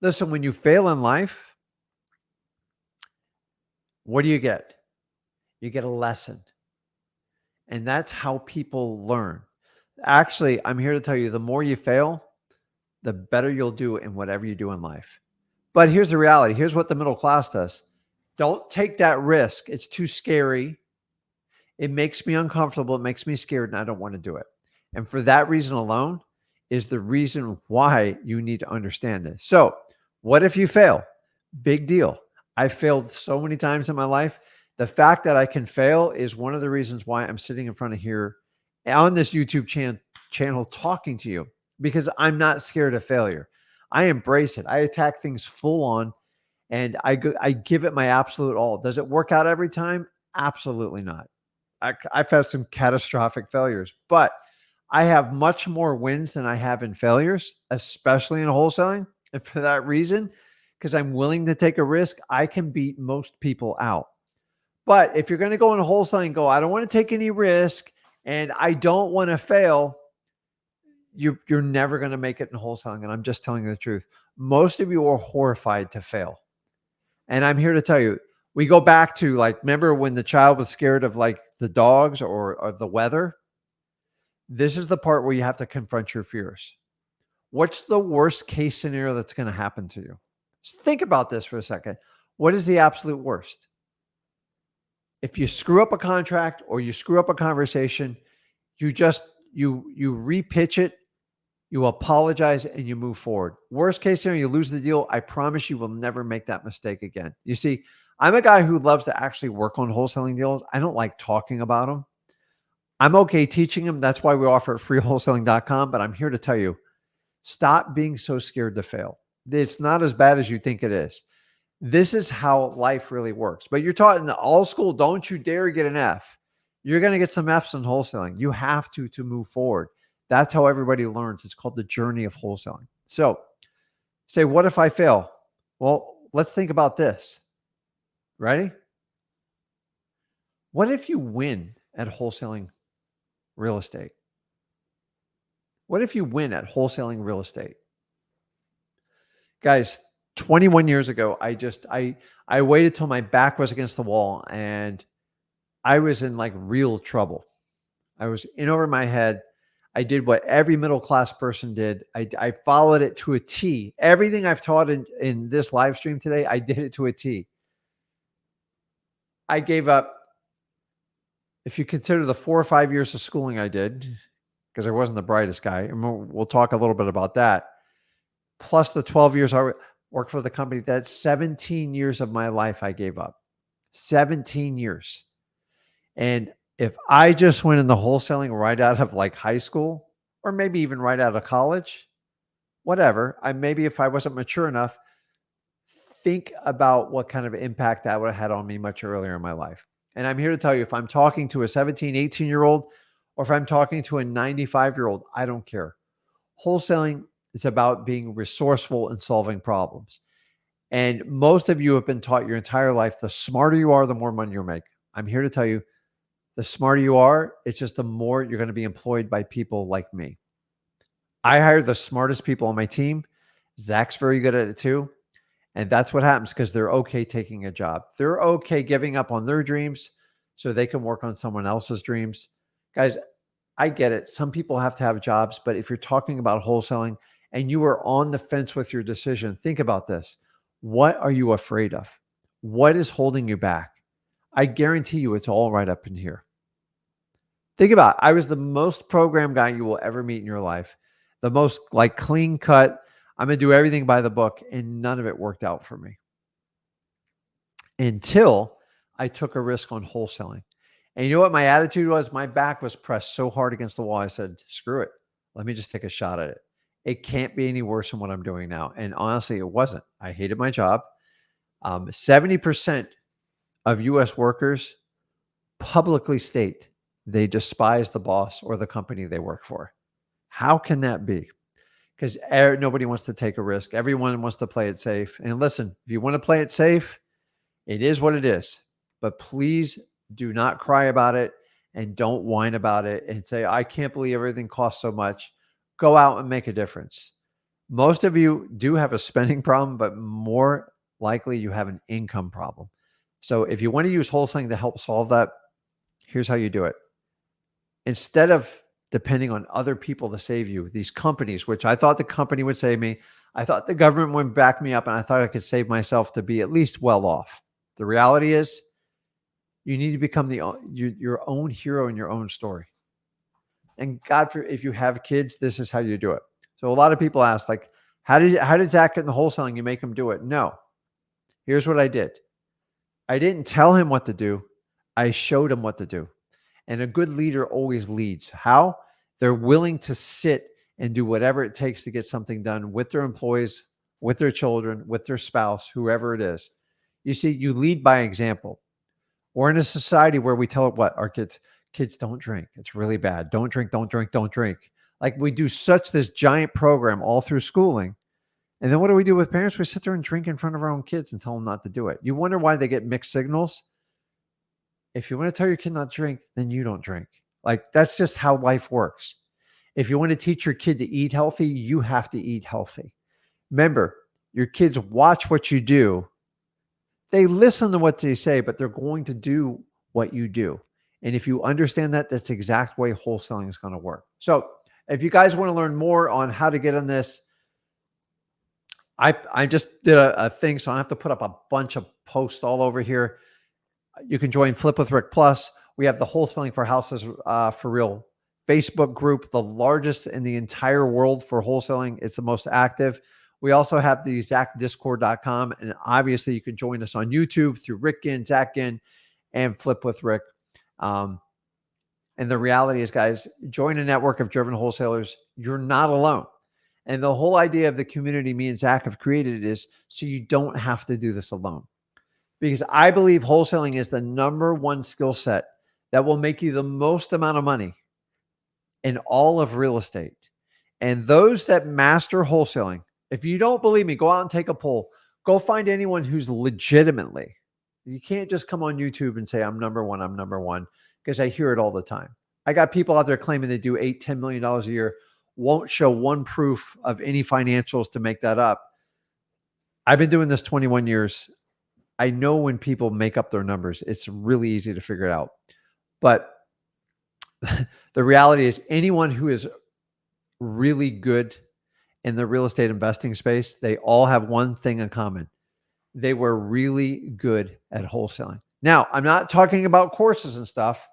Speaker 1: listen, when you fail in life, what do you get? You get a lesson. And that's how people learn. Actually, I'm here to tell you, the more you fail, the better you'll do in whatever you do in life. But here's the reality. Here's what the middle class does. Don't take that risk. It's too scary. It makes me uncomfortable. It makes me scared, and I don't want to do it. And for that reason alone is the reason why you need to understand this. So what if you fail? Big deal. I failed so many times in my life. The fact that I can fail is one of the reasons why I'm sitting in front of here on this YouTube channel talking to you, because I'm not scared of failure. I embrace it. I attack things full on and I give it my absolute all. Does it work out every time? Absolutely not. I've had some catastrophic failures, but I have much more wins than I have in failures, especially in wholesaling. And for that reason, because I'm willing to take a risk, I can beat most people out. But if you're going to go into wholesaling and go, I don't want to take any risk and I don't want to fail, you're never going to make it in wholesaling. And I'm just telling you the truth. Most of you are horrified to fail. And I'm here to tell you, we go back to like, remember when the child was scared of like the dogs or the weather? This is the part where you have to confront your fears. What's the worst case scenario that's going to happen to you? Just think about this for a second. What is the absolute worst? If you screw up a contract or you screw up a conversation, you repitch it, you apologize, and you move forward. Worst case scenario, you lose the deal. I promise you will never make that mistake again. You see, I'm a guy who loves to actually work on wholesaling deals. I don't like talking about them. I'm okay teaching them. That's why we offer at freewholesaling.com. But I'm here to tell you, stop being so scared to fail. It's not as bad as you think it is. This is how life really works. But you're taught in the old school, don't you dare get an F. You're going to get some Fs in wholesaling. You have to move forward. That's how everybody learns. It's called the journey of wholesaling. So say, what if I fail? Well, let's think about this. Ready? What if you win at wholesaling real estate? What if you win at wholesaling real estate? Guys, 21 years ago, I waited till my back was against the wall and I was in like real trouble. I was in over my head. I did what every middle class person did. I followed it to a T. Everything I've taught in this live stream today, I did it to a T. I gave up, if you consider the 4 or 5 years of schooling I did, because I wasn't the brightest guy, and we'll talk a little bit about that, plus the 12 years I worked for the company, that's 17 years of my life I gave up. 17 years. And if I just went in the wholesaling right out of like high school, or maybe even right out of college, whatever, maybe if I wasn't mature enough, think about what kind of impact that would have had on me much earlier in my life. And I'm here to tell you, if I'm talking to a 17, 18-year-old, or if I'm talking to a 95-year-old, I don't care. Wholesaling is about being resourceful and solving problems. And most of you have been taught your entire life, the smarter you are, the more money you'll make. I'm here to tell you, the smarter you are, it's just the more you're going to be employed by people like me. I hire the smartest people on my team. Zach's very good at it too. And that's what happens because they're okay taking a job. They're okay giving up on their dreams so they can work on someone else's dreams. Guys, I get it. Some people have to have jobs, but if you're talking about wholesaling and you are on the fence with your decision, think about this. What are you afraid of? What is holding you back? I guarantee you it's all right up in here. Think about it. I was the most programmed guy you will ever meet in your life. The most like clean cut. I'm going to do everything by the book, and none of it worked out for me until I took a risk on wholesaling. And you know what my attitude was? My back was pressed so hard against the wall. I said, screw it. Let me just take a shot at it. It can't be any worse than what I'm doing now. And honestly, it wasn't. I hated my job. 70% of US workers publicly state they despise the boss or the company they work for. How can that be? Because nobody wants to take a risk. Everyone wants to play it safe. And listen, if you want to play it safe, it is what it is. But please do not cry about it and don't whine about it and say, I can't believe everything costs so much. Go out and make a difference. Most of you do have a spending problem, but more likely you have an income problem. So if you want to use wholesaling to help solve that, here's how you do it. Instead of depending on other people to save you, these companies, which I thought the company would save me, I thought the government would back me up, and I thought I could save myself to be at least well off. The reality is you need to become your own hero in your own story. And God, if you have kids, this is how you do it. So a lot of people ask, like, how did Zach get in the wholesaling? You make him do it. No. Here's what I did. I didn't tell him what to do. I showed him what to do. And a good leader always leads. How? They're willing to sit and do whatever it takes to get something done with their employees, with their children, with their spouse, whoever it is. You see, you lead by example. We're in a society where we tell what our kids don't drink. It's really bad. Don't drink, don't drink, don't drink. Like we do such this giant program all through schooling. And then what do we do with parents? We sit there and drink in front of our own kids and tell them not to do it. You wonder why they get mixed signals. If you want to tell your kid not to drink, then you don't drink. Like that's just how life works. If you want to teach your kid to eat healthy, you have to eat healthy. Remember, your kids watch what you do. They listen to what they say, but they're going to do what you do. And if you understand that, that's the exact way wholesaling is going to work. So if you guys want to learn more on how to get on this, I just did a thing, so I have to put up a bunch of posts all over here. You can join Flip with Rick Plus. We have the Wholesaling for Houses for Real Facebook group, the largest in the entire world for wholesaling. It's the most active. We also have the ZachDiscord.com. And obviously, you can join us on YouTube through Rick Ginn, Zach Ginn, and Flip with Rick. And the reality is, guys, join a network of driven wholesalers. You're not alone. And the whole idea of the community me and Zach have created is so you don't have to do this alone. Because I believe wholesaling is the number one skill set that will make you the most amount of money in all of real estate. And those that master wholesaling, if you don't believe me, go out and take a poll. Go find anyone who's legitimately, you can't just come on YouTube and say, I'm number one, because I hear it all the time. I got people out there claiming they do $8, $10 million a year, won't show one proof of any financials to make that up. I've been doing this 21 years. I know when people make up their numbers, it's really easy to figure it out. But the reality is anyone who is really good in the real estate investing space, they all have one thing in common. They were really good at wholesaling. Now, I'm not talking about courses and stuff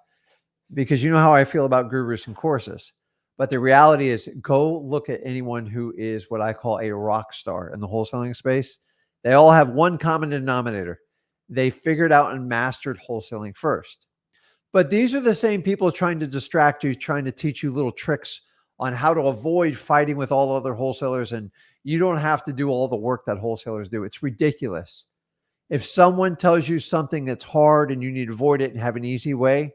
Speaker 1: because you know how I feel about gurus and courses. But the reality is go look at anyone who is what I call a rock star in the wholesaling space. They all have one common denominator. They figured out and mastered wholesaling first. But these are the same people trying to distract you, trying to teach you little tricks on how to avoid fighting with all other wholesalers. And you don't have to do all the work that wholesalers do. It's ridiculous. If someone tells you something that's hard and you need to avoid it and have an easy way,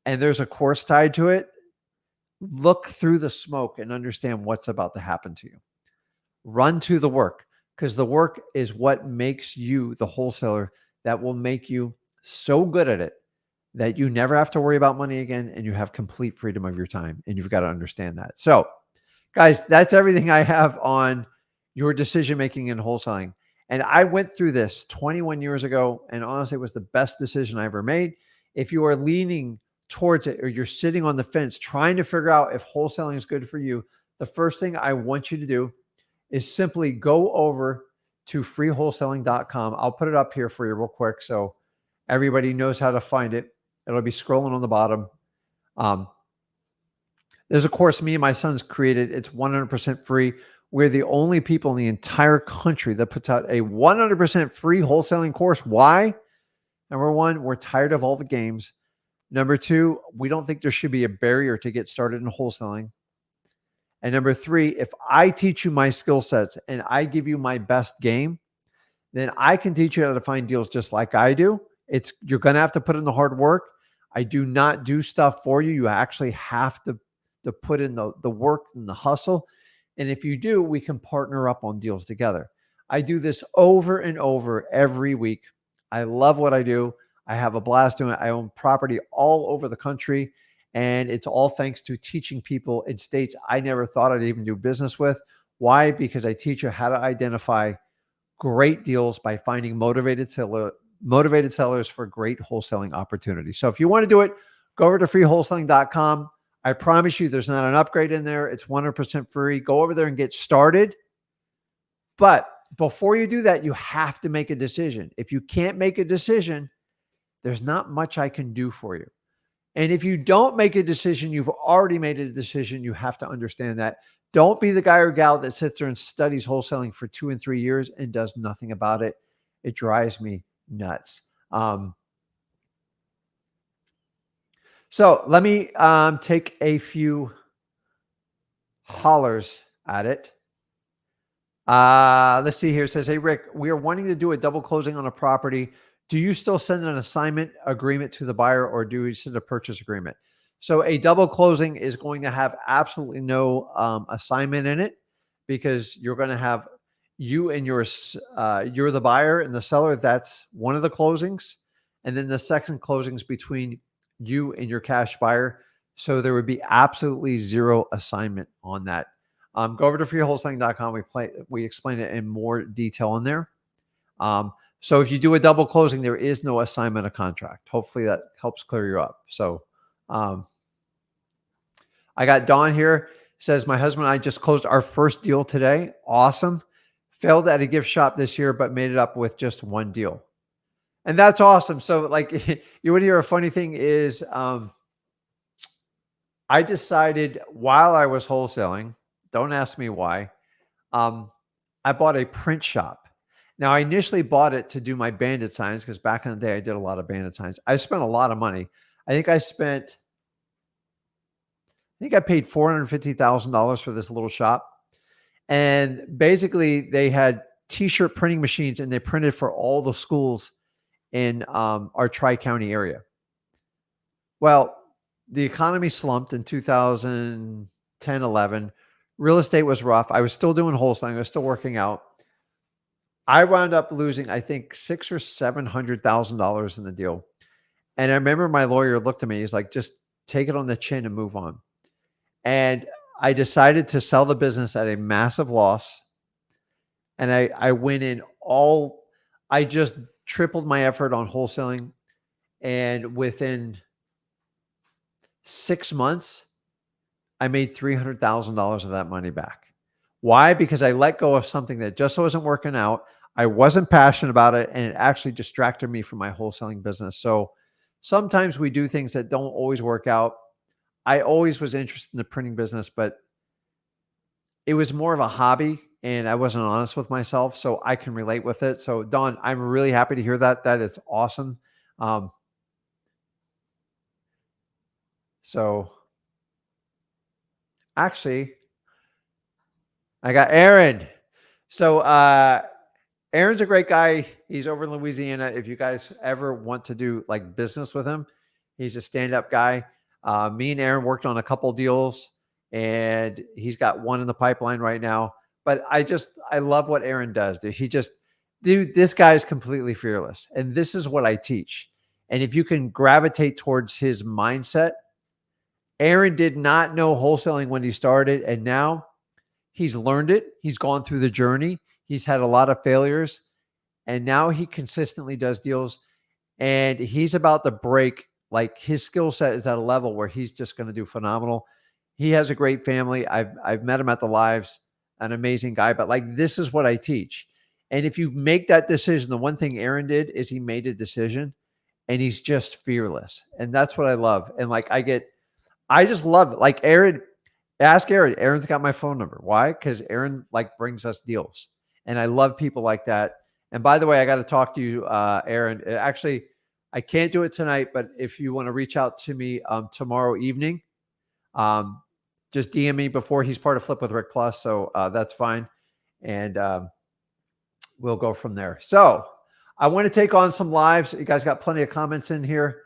Speaker 1: and there's a course tied to it, look through the smoke and understand what's about to happen to you. Run to the work, because the work is what makes you the wholesaler that will make you so good at it that you never have to worry about money again and you have complete freedom of your time. And you've got to understand that. So, guys, that's everything I have on your decision-making in wholesaling. And I went through this 21 years ago, and honestly, it was the best decision I ever made. If you are leaning towards it or you're sitting on the fence trying to figure out if wholesaling is good for you, the first thing I want you to do is simply go over to freewholesaling.com. I'll put it up here for you real quick so everybody knows how to find it. It'll be scrolling on the bottom. There's a course me and my sons created. It's 100% free. We're the only people in the entire country that puts out a 100% free wholesaling course. Why? Number one, we're tired of all the games. Number two, we don't think there should be a barrier to get started in wholesaling. And number three, if I teach you my skill sets and I give you my best game, then I can teach you how to find deals just like I do. You're going to have to put in the hard work. I do not do stuff for you. You actually have to put in the work and the hustle. And if you do, we can partner up on deals together. I do this over and over every week. I love what I do. I have a blast doing it. I own property all over the country, and it's all thanks to teaching people in states I never thought I'd even do business with. Why? Because I teach you how to identify great deals by finding motivated sellers for great wholesaling opportunities. So if you want to do it, go over to freewholesaling.com. I promise you there's not an upgrade in there. It's 100% free. Go over there and get started. But before you do that, you have to make a decision. If you can't make a decision, there's not much I can do for you. And if you don't make a decision, you've already made a decision. You have to understand that. Don't be the guy or gal that sits there and studies wholesaling for 2 and 3 years and does nothing about it. It drives me nuts. So let me take a few hollers at it. Let's see here. It says, hey, Rick, we are wanting to do a double closing on a property. Do you still send an assignment agreement to the buyer, or do we send a purchase agreement? So a double closing is going to have absolutely no assignment in it, because you're going to have you and you're the buyer and the seller. That's one of the closings. And then the second closing is between you and your cash buyer. So there would be absolutely zero assignment on that. Go over to freewholesaling.com. We explain it in more detail in there. So if you do a double closing, there is no assignment of contract. Hopefully that helps clear you up. So I got Dawn here. Says, my husband and I just closed our first deal today. Awesome. Failed at a gift shop this year, but made it up with just one deal. And that's awesome. So like, you would hear a funny thing is I decided while I was wholesaling, don't ask me why, I bought a print shop. Now, I initially bought it to do my bandit signs, because back in the day, I did a lot of bandit signs. I spent a lot of money. I think I paid $450,000 for this little shop. And basically, they had T-shirt printing machines, and they printed for all the schools in our Tri-County area. Well, the economy slumped in 2010, 11. Real estate was rough. I was still doing wholesaling. I was still working out. I wound up losing, I think, $600,000 or $700,000 in the deal. And I remember my lawyer looked at me. He's like, just take it on the chin and move on. And I decided to sell the business at a massive loss. and I went in all. I just tripled my effort on wholesaling, and within 6 months, I made $300,000 of that money back. Why? Because I let go of something that just wasn't working out. I wasn't passionate about it, and it actually distracted me from my wholesaling business. So sometimes we do things that don't always work out. I always was interested in the printing business, but it was more of a hobby and I wasn't honest with myself. So I can relate with it. So, Dawn, I'm really happy to hear that. That is awesome. Um, so, actually, I got Aaron. So, Aaron's a great guy. He's over in Louisiana. If you guys ever want to do like business with him, he's a stand-up guy. Me and Aaron worked on a couple deals, and he's got one in the pipeline right now. But I love what Aaron does. Dude, this guy is completely fearless, and this is what I teach. And if you can gravitate towards his mindset, Aaron did not know wholesaling when he started, and now he's learned it. He's gone through the journey. He's had a lot of failures, and now he consistently does deals, and he's about to break. Like his skill set is at a level where he's just going to do phenomenal. He has a great family. I've met him at the lives, an amazing guy. But like this is what I teach. And if you make that decision, the one thing Aaron did is he made a decision, and he's just fearless, and that's what I love. And like I just love it. Like Aaron, ask Aaron. Aaron's got my phone number. Why? Because Aaron like brings us deals, and I love people like that. And by the way, I got to talk to you, Aaron. Actually, I can't do it tonight, but if you want to reach out to me tomorrow evening, um, just DM me before he's part of Flip with Rick Plus. So that's fine, and we'll go from there. So I want to take on some lives. You guys got plenty of comments in here.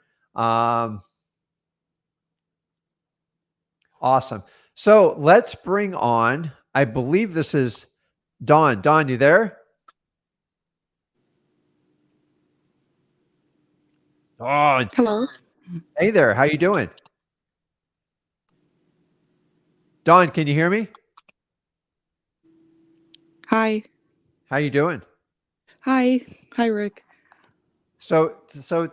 Speaker 1: Awesome. So let's bring on, I believe this is Dawn. Dawn, you there? Dawn.
Speaker 2: Hello.
Speaker 1: Hey there. How you doing? Dawn, can you hear me?
Speaker 2: Hi.
Speaker 1: How you doing?
Speaker 2: Hi. Hi, Rick.
Speaker 1: So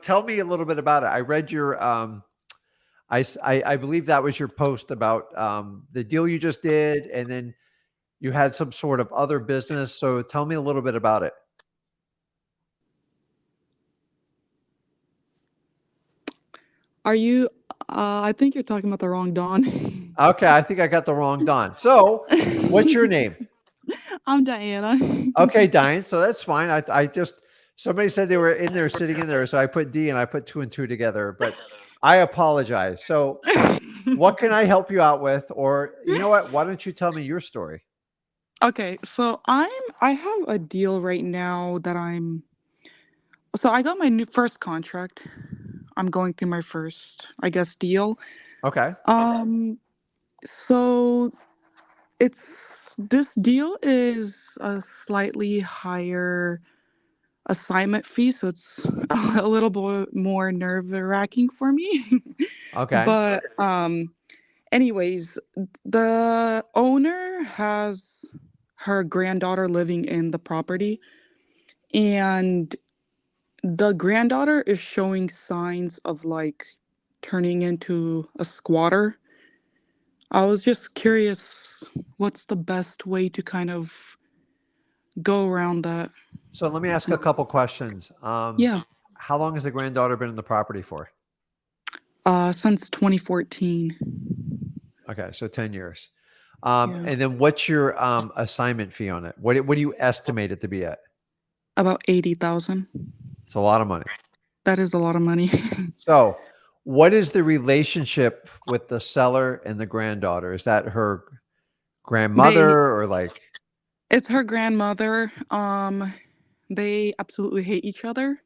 Speaker 1: tell me a little bit about it. I read your I believe that was your post about the deal you just did, and then you had some sort of other business. So tell me a little bit about it.
Speaker 2: Are you? I think you're talking about the wrong Dawn.
Speaker 1: Okay, I think I got the wrong Dawn. So what's your name?
Speaker 2: I'm Diana.
Speaker 1: Okay, Diane. So that's fine. I just somebody said they were in there sitting in there, so I put D and I put two and two together. But I apologize. So what can I help you out with? Or you know what? Why don't you tell me your story?
Speaker 2: Okay, so I have a deal right now that so I got my new first contract. I'm going through my first, I guess, deal.
Speaker 1: Okay.
Speaker 2: Um so this deal is a slightly higher assignment fee, so it's a little bit more nerve-wracking for me.
Speaker 1: Okay.
Speaker 2: But anyways, the owner has her granddaughter living in the property, and the granddaughter is showing signs of like turning into a squatter. I was just curious, what's the best way to kind of go around that?
Speaker 1: So let me ask a couple questions.
Speaker 2: Yeah.
Speaker 1: How long has the granddaughter been in the property for?
Speaker 2: Since 2014.
Speaker 1: Okay, so 10 years.
Speaker 2: Yeah.
Speaker 1: And then what's your assignment fee on it? What do you estimate it to be at?
Speaker 2: About 80,000.
Speaker 1: It's a lot of money.
Speaker 2: That is a lot of money.
Speaker 1: So, what is the relationship with the seller and the granddaughter? Is that her
Speaker 2: They
Speaker 1: grandmother or like
Speaker 2: It's her grandmother. They absolutely hate each other.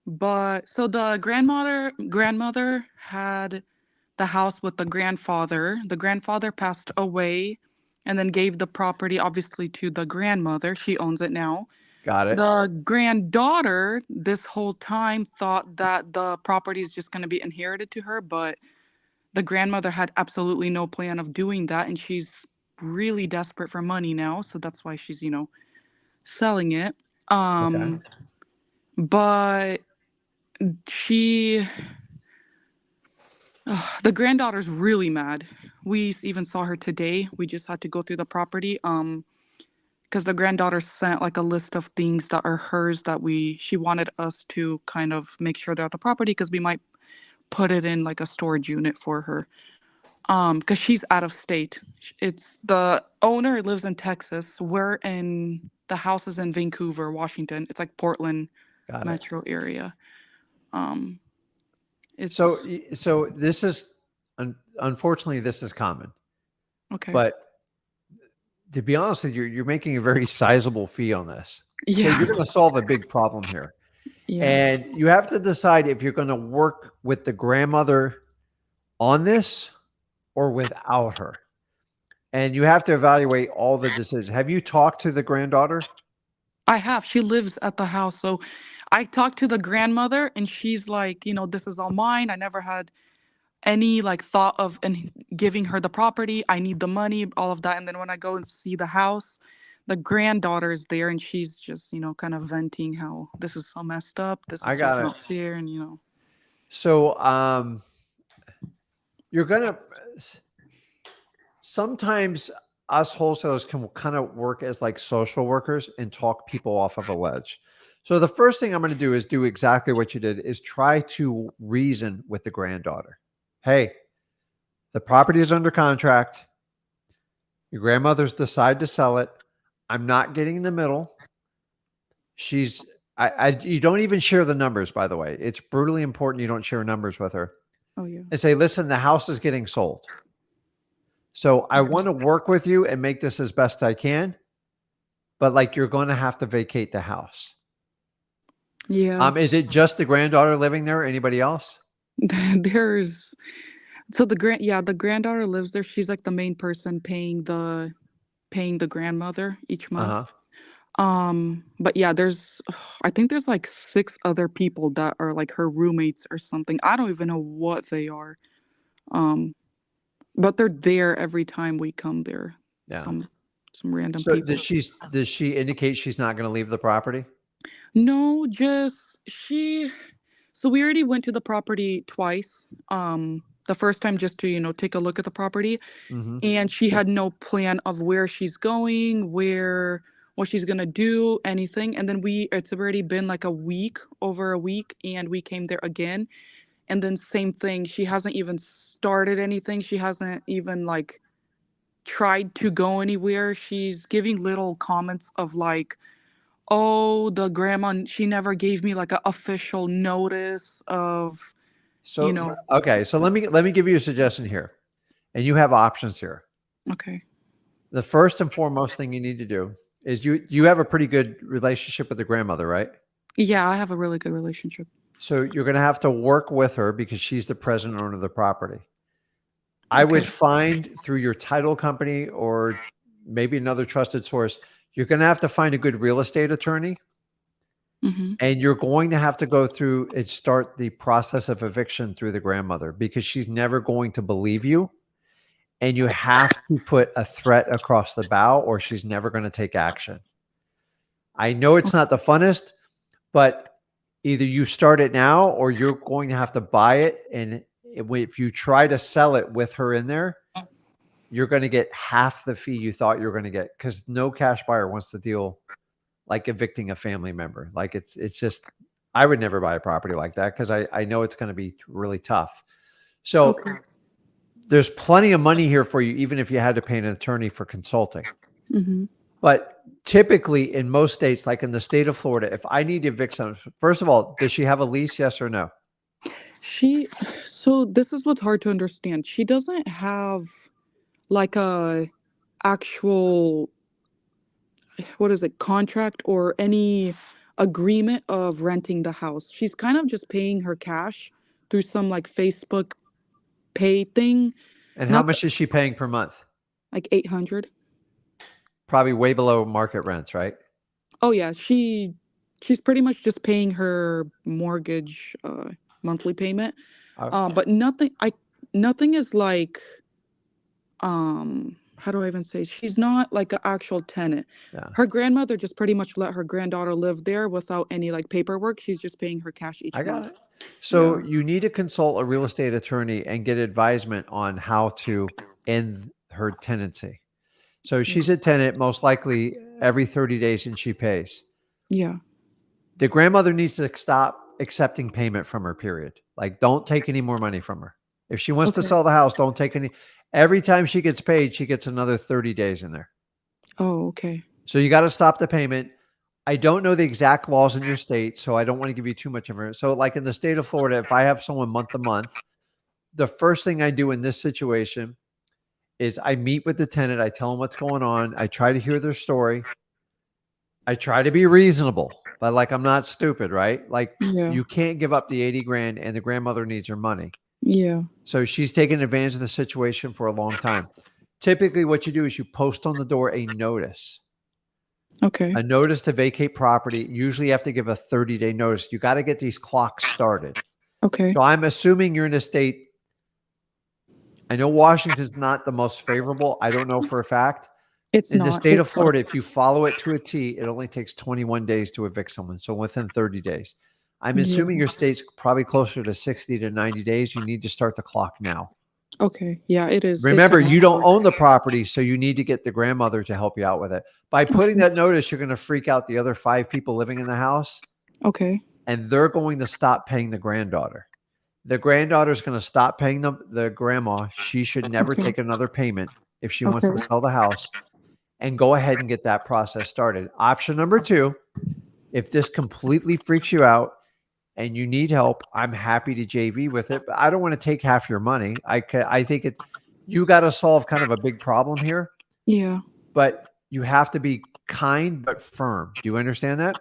Speaker 2: But so the grandmother had the house with the grandfather. The grandfather passed away and then gave the property obviously to the grandmother. She owns it now.
Speaker 1: got it?
Speaker 2: The granddaughter this whole time thought that the property is just going to be inherited to her, but the grandmother had absolutely no plan of doing that, and she's really desperate for money now, so that's why she's selling it.
Speaker 1: Okay.
Speaker 2: But she, the granddaughter's really mad. We even saw her today. We just had to go through the property. Because the granddaughter sent like a list of things that are hers that she wanted us to kind of make sure they're at the property because we might put it in like a storage unit for her. Because she's out of state. It's the owner lives in Texas. We're in the house is in Vancouver, Washington. It's like Portland
Speaker 1: Got it.
Speaker 2: metro area. Um,
Speaker 1: So,
Speaker 2: it's
Speaker 1: so this is, unfortunately, this is common.
Speaker 2: okay.
Speaker 1: But to be honest with you, you're making a very sizable fee on this. So you're
Speaker 2: Yeah,
Speaker 1: going to solve a big problem here.
Speaker 2: yeah.
Speaker 1: And you have to decide if you're going to work with the grandmother on this or without her. And you have to evaluate all the decisions. Have you talked to the granddaughter?
Speaker 2: I have. She lives at the house. So I talked to the grandmother and she's like, this is all mine. I never had any like thought of and giving her the property. I need the money, all of that. And then when I go and see the house, the granddaughter is there and she's just, kind of venting how this is so messed up. This
Speaker 1: I
Speaker 2: is just
Speaker 1: got it.
Speaker 2: not fair. And.
Speaker 1: So you're going to, sometimes us wholesalers can kind of work as like social workers and talk people off of a ledge. So the first thing I'm going to do is do exactly what you did, is try to reason with the granddaughter. Hey, the property is under contract. Your grandmother's decided to sell it. I'm not getting in the middle. She's you don't even share the numbers, by the way. It's brutally important you don't share numbers with her.
Speaker 2: Oh, yeah.
Speaker 1: And say, listen, the house is getting sold. So I
Speaker 2: Okay.
Speaker 1: want to work with you and make this as best I can, but like you're going to have to vacate the house.
Speaker 2: Yeah.
Speaker 1: Is it just the granddaughter living there? Anybody else?
Speaker 2: There's so the granddaughter lives there. She's like the main person paying the grandmother each
Speaker 1: Uh
Speaker 2: month.
Speaker 1: huh.
Speaker 2: But yeah, I think there's like six other people that are like her roommates or something. I don't even know what they are. Um, but they're there every time we come there.
Speaker 1: Yeah.
Speaker 2: Some random
Speaker 1: So
Speaker 2: people.
Speaker 1: does she indicate she's not going to leave the property?
Speaker 2: No, just so we already went to the property twice. The first time just to, take a look at the property.
Speaker 1: Mm-hmm.
Speaker 2: And she had no plan of where she's going, what she's gonna do, anything. And then it's already been like over a week, and we came there again. And then same thing, she hasn't even started anything. She hasn't even like tried to go anywhere. She's giving little comments of like, oh, the grandma, she never gave me like an official notice of, you
Speaker 1: So
Speaker 2: know,
Speaker 1: okay, so let me give you a suggestion here, and you have options here.
Speaker 2: okay.
Speaker 1: The first and foremost thing you need to do is you have a pretty good relationship with the grandmother, right?
Speaker 2: Yeah, I have a really good relationship.
Speaker 1: So you're going to have to work with her because she's the present owner of the property. I
Speaker 2: Okay.
Speaker 1: would find through your title company or maybe another trusted source, you're going to have to find a good real estate attorney,
Speaker 2: Mm-hmm.
Speaker 1: and you're going to have to go through and start the process of eviction through the grandmother because she's never going to believe you. And you have to put a threat across the bow or she's never going to take action. I know it's not the funnest, but either you start it now or you're going to have to buy it. And if you try to sell it with her in there, you're going to get half the fee you thought you were going to get because no cash buyer wants to deal like evicting a family member. Like it's just, I would never buy a property like that because I know it's going to be really tough. So
Speaker 2: Okay.
Speaker 1: there's plenty of money here for you, even if you had to pay an attorney for consulting.
Speaker 2: Mm-hmm.
Speaker 1: But typically in most states, like in the state of Florida, if I need to evict someone, first of all, does she have a lease? Yes or no?
Speaker 2: She, so this is what's hard to understand. She doesn't have like a actual, what is it, contract or any agreement of renting the house. She's kind of just paying her cash through some like Facebook pay thing.
Speaker 1: And how
Speaker 2: Not
Speaker 1: much is she paying per month?
Speaker 2: like 800.
Speaker 1: Probably way below market rents, right?
Speaker 2: Oh yeah, she's pretty much just paying her mortgage monthly payment.
Speaker 1: Uh,
Speaker 2: But nothing is like um how do I even say? She's not like an actual tenant.
Speaker 1: Yeah,
Speaker 2: Her grandmother just pretty much let her granddaughter live there without any like paperwork. She's just paying her cash
Speaker 1: I
Speaker 2: each
Speaker 1: got
Speaker 2: month.
Speaker 1: it. So
Speaker 2: Yeah.
Speaker 1: you need to consult a real estate attorney and get advisement on how to end her tenancy. So
Speaker 2: Yeah.
Speaker 1: she's a tenant most likely every 30 days and she pays.
Speaker 2: Yeah.
Speaker 1: The grandmother needs to stop accepting payment from her, period. Like, don't take any more money from her. If she wants to
Speaker 2: Okay.
Speaker 1: sell the house, don't take any. Every time she gets paid, she gets another 30 days in there.
Speaker 2: Oh, okay.
Speaker 1: So you got to stop the payment. I don't know the exact laws in your state, so I don't want to give you too much information. So, like in the state of Florida, if I have someone month to month, the first thing I do in this situation is I meet with the tenant. I tell them what's going on. I try to hear their story. I try to be reasonable, but like I'm not stupid, right? Like
Speaker 2: Yeah.
Speaker 1: you can't give up the 80 grand and the grandmother needs her money.
Speaker 2: Yeah.
Speaker 1: So she's taken advantage of the situation for a long time. Typically, what you do is you post on the door
Speaker 2: Okay.
Speaker 1: a notice to vacate property. Usually you have to give a 30-day notice. You got to get these clocks started.
Speaker 2: Okay.
Speaker 1: So I'm assuming you're in a state. I know Washington's not the most favorable. I don't know for a fact.
Speaker 2: It's
Speaker 1: In the
Speaker 2: not.
Speaker 1: state
Speaker 2: It
Speaker 1: of Florida,
Speaker 2: sucks.
Speaker 1: if you follow it to a T, it only takes 21 days to evict someone. So within 30 days. I'm
Speaker 2: Yeah.
Speaker 1: assuming your state's probably closer to 60 to 90 days. You need to start the clock now.
Speaker 2: Okay. Yeah, it is. It
Speaker 1: Remember,
Speaker 2: kind of
Speaker 1: you don't own
Speaker 2: sucks.
Speaker 1: the property, so you need to get the grandmother to help you out with it. By putting
Speaker 2: Okay.
Speaker 1: that notice, you're going to freak out the other 5 people living in the house,
Speaker 2: Okay.
Speaker 1: and they're going to stop paying the granddaughter. The granddaughter's going to stop paying the grandma. She should never
Speaker 2: Okay.
Speaker 1: take another payment if she wants
Speaker 2: Okay.
Speaker 1: to sell the house, and go ahead and get that process started. Option number 2, if this completely freaks you out and you need help, I'm happy to JV with it, but I don't want to take half your money. I think you got to solve kind of a big problem here,
Speaker 2: Yeah.
Speaker 1: but you have to be kind but firm. Do you understand that?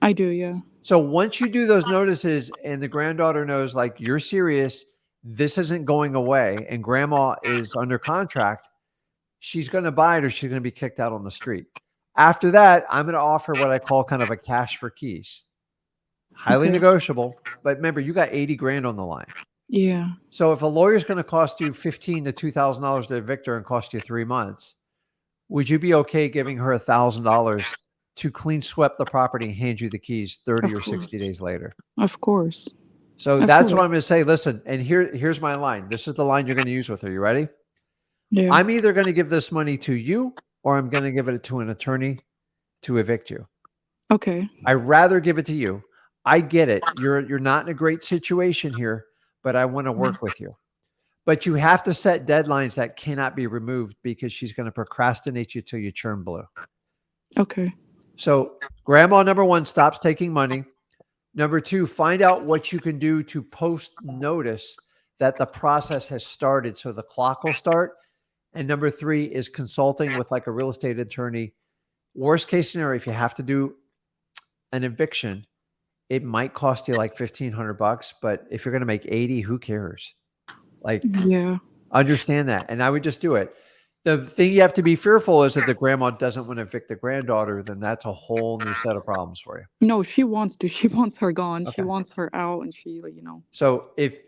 Speaker 2: I do. Yeah.
Speaker 1: So once you do those notices and the granddaughter knows like you're serious, this isn't going away, and grandma is under contract, she's going to buy it or she's going to be kicked out on the street. After that, I'm going to offer what I call kind of a cash for keys. Highly
Speaker 2: Okay.
Speaker 1: negotiable, but remember, you got 80 grand on the line.
Speaker 2: Yeah.
Speaker 1: So if a lawyer's going to cost you $1,500 to $2,000 to evict her and cost you 3 months, would you be okay giving her $1,000 to clean sweep the property and hand you the keys 30
Speaker 2: Of
Speaker 1: or
Speaker 2: course.
Speaker 1: 60 days later?
Speaker 2: Of course.
Speaker 1: So
Speaker 2: Of
Speaker 1: that's what
Speaker 2: course.
Speaker 1: I'm going to say. Listen, and here's my line. This is the line you're going to use with her. You ready?
Speaker 2: Yeah.
Speaker 1: I'm either going to give this money to you or I'm going to give it to an attorney to evict you.
Speaker 2: Okay.
Speaker 1: I'd rather give it to you. I get it. You're not in a great situation here, but I want to work with you. But you have to set deadlines that cannot be removed because she's going to procrastinate you till you churn blue.
Speaker 2: Okay.
Speaker 1: So grandma, number 1, stops taking money. Number 2, find out what you can do to post notice that the process has started so the clock will start. And number 3 is consulting with like a real estate attorney. Worst case scenario, if you have to do an eviction, it might cost you like $1,500, but if you're going to make 80, who cares? Like,
Speaker 2: Yeah.
Speaker 1: understand that. And I would just do it. The thing you have to be fearful is if the grandma doesn't want to evict the granddaughter, then that's a whole new set of problems for you.
Speaker 2: No, she wants to. She wants her gone. She
Speaker 1: Okay.
Speaker 2: wants her out, and she, like,
Speaker 1: So if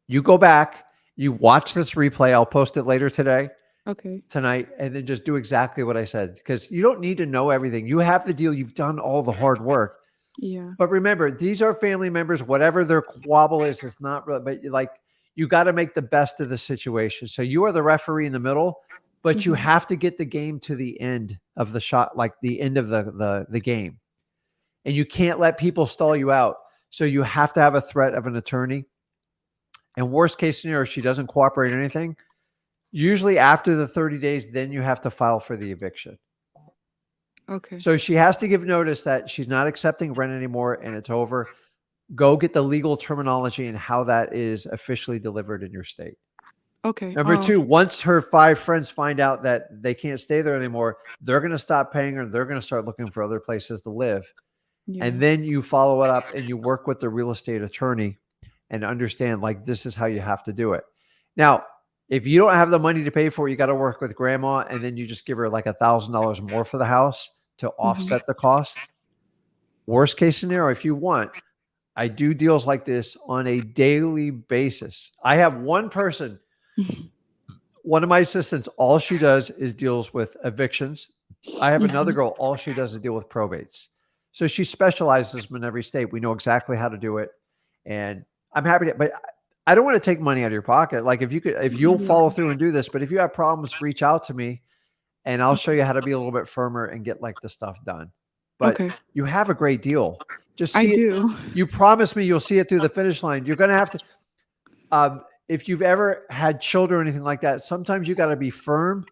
Speaker 1: you go back, you watch this replay, I'll post it later today,
Speaker 2: Okay.
Speaker 1: tonight, and then just do exactly what I said, because you don't need to know everything. You have the deal. You've done all the hard work.
Speaker 2: Yeah.
Speaker 1: But remember, these are family members. Whatever their quabble is, it's not real. But like, you got to make the best of the situation. So you are the referee in the middle, but you
Speaker 2: Mhm.
Speaker 1: have to get the game to the end of the shot, like the end of the game, and you can't let people stall you out. So you have to have a threat of an attorney. And worst case scenario, if she doesn't cooperate or anything, usually after the 30 days, then you have to file for the eviction.
Speaker 2: Okay.
Speaker 1: So she has to give notice that she's not accepting rent anymore and it's over. Go get the legal terminology and how that is officially delivered in your state.
Speaker 2: Okay.
Speaker 1: Number 2, once her 5 friends find out that they can't stay there anymore, they're going to stop paying her. They're going to start looking for other places to live.
Speaker 2: Yeah.
Speaker 1: And then you follow it up and you work with the real estate attorney and understand like this is how you have to do it. Now, if you don't have the money to pay for it, you got to work with grandma and then you just give her like $1,000 more for the house to offset the cost. Worst case scenario, if you want, I do deals like this on a daily basis. I have one person One of my assistants, all she does is deals with evictions. I have another girl, all she does is deal with probates. So she specializes in every state. We know exactly how to do it. And I'm happy to, but I don't want to take money out of your pocket. Like if you'll follow through and do this, but if you have problems, reach out to me and I'll show you how to be a little bit firmer and get like the stuff done. But
Speaker 2: Okay.
Speaker 1: you have a great deal. Just
Speaker 2: I
Speaker 1: see it.
Speaker 2: do.
Speaker 1: You promise me you'll see it through the finish line. You're going to have to, if you've ever had children or anything like that, sometimes you got to be firm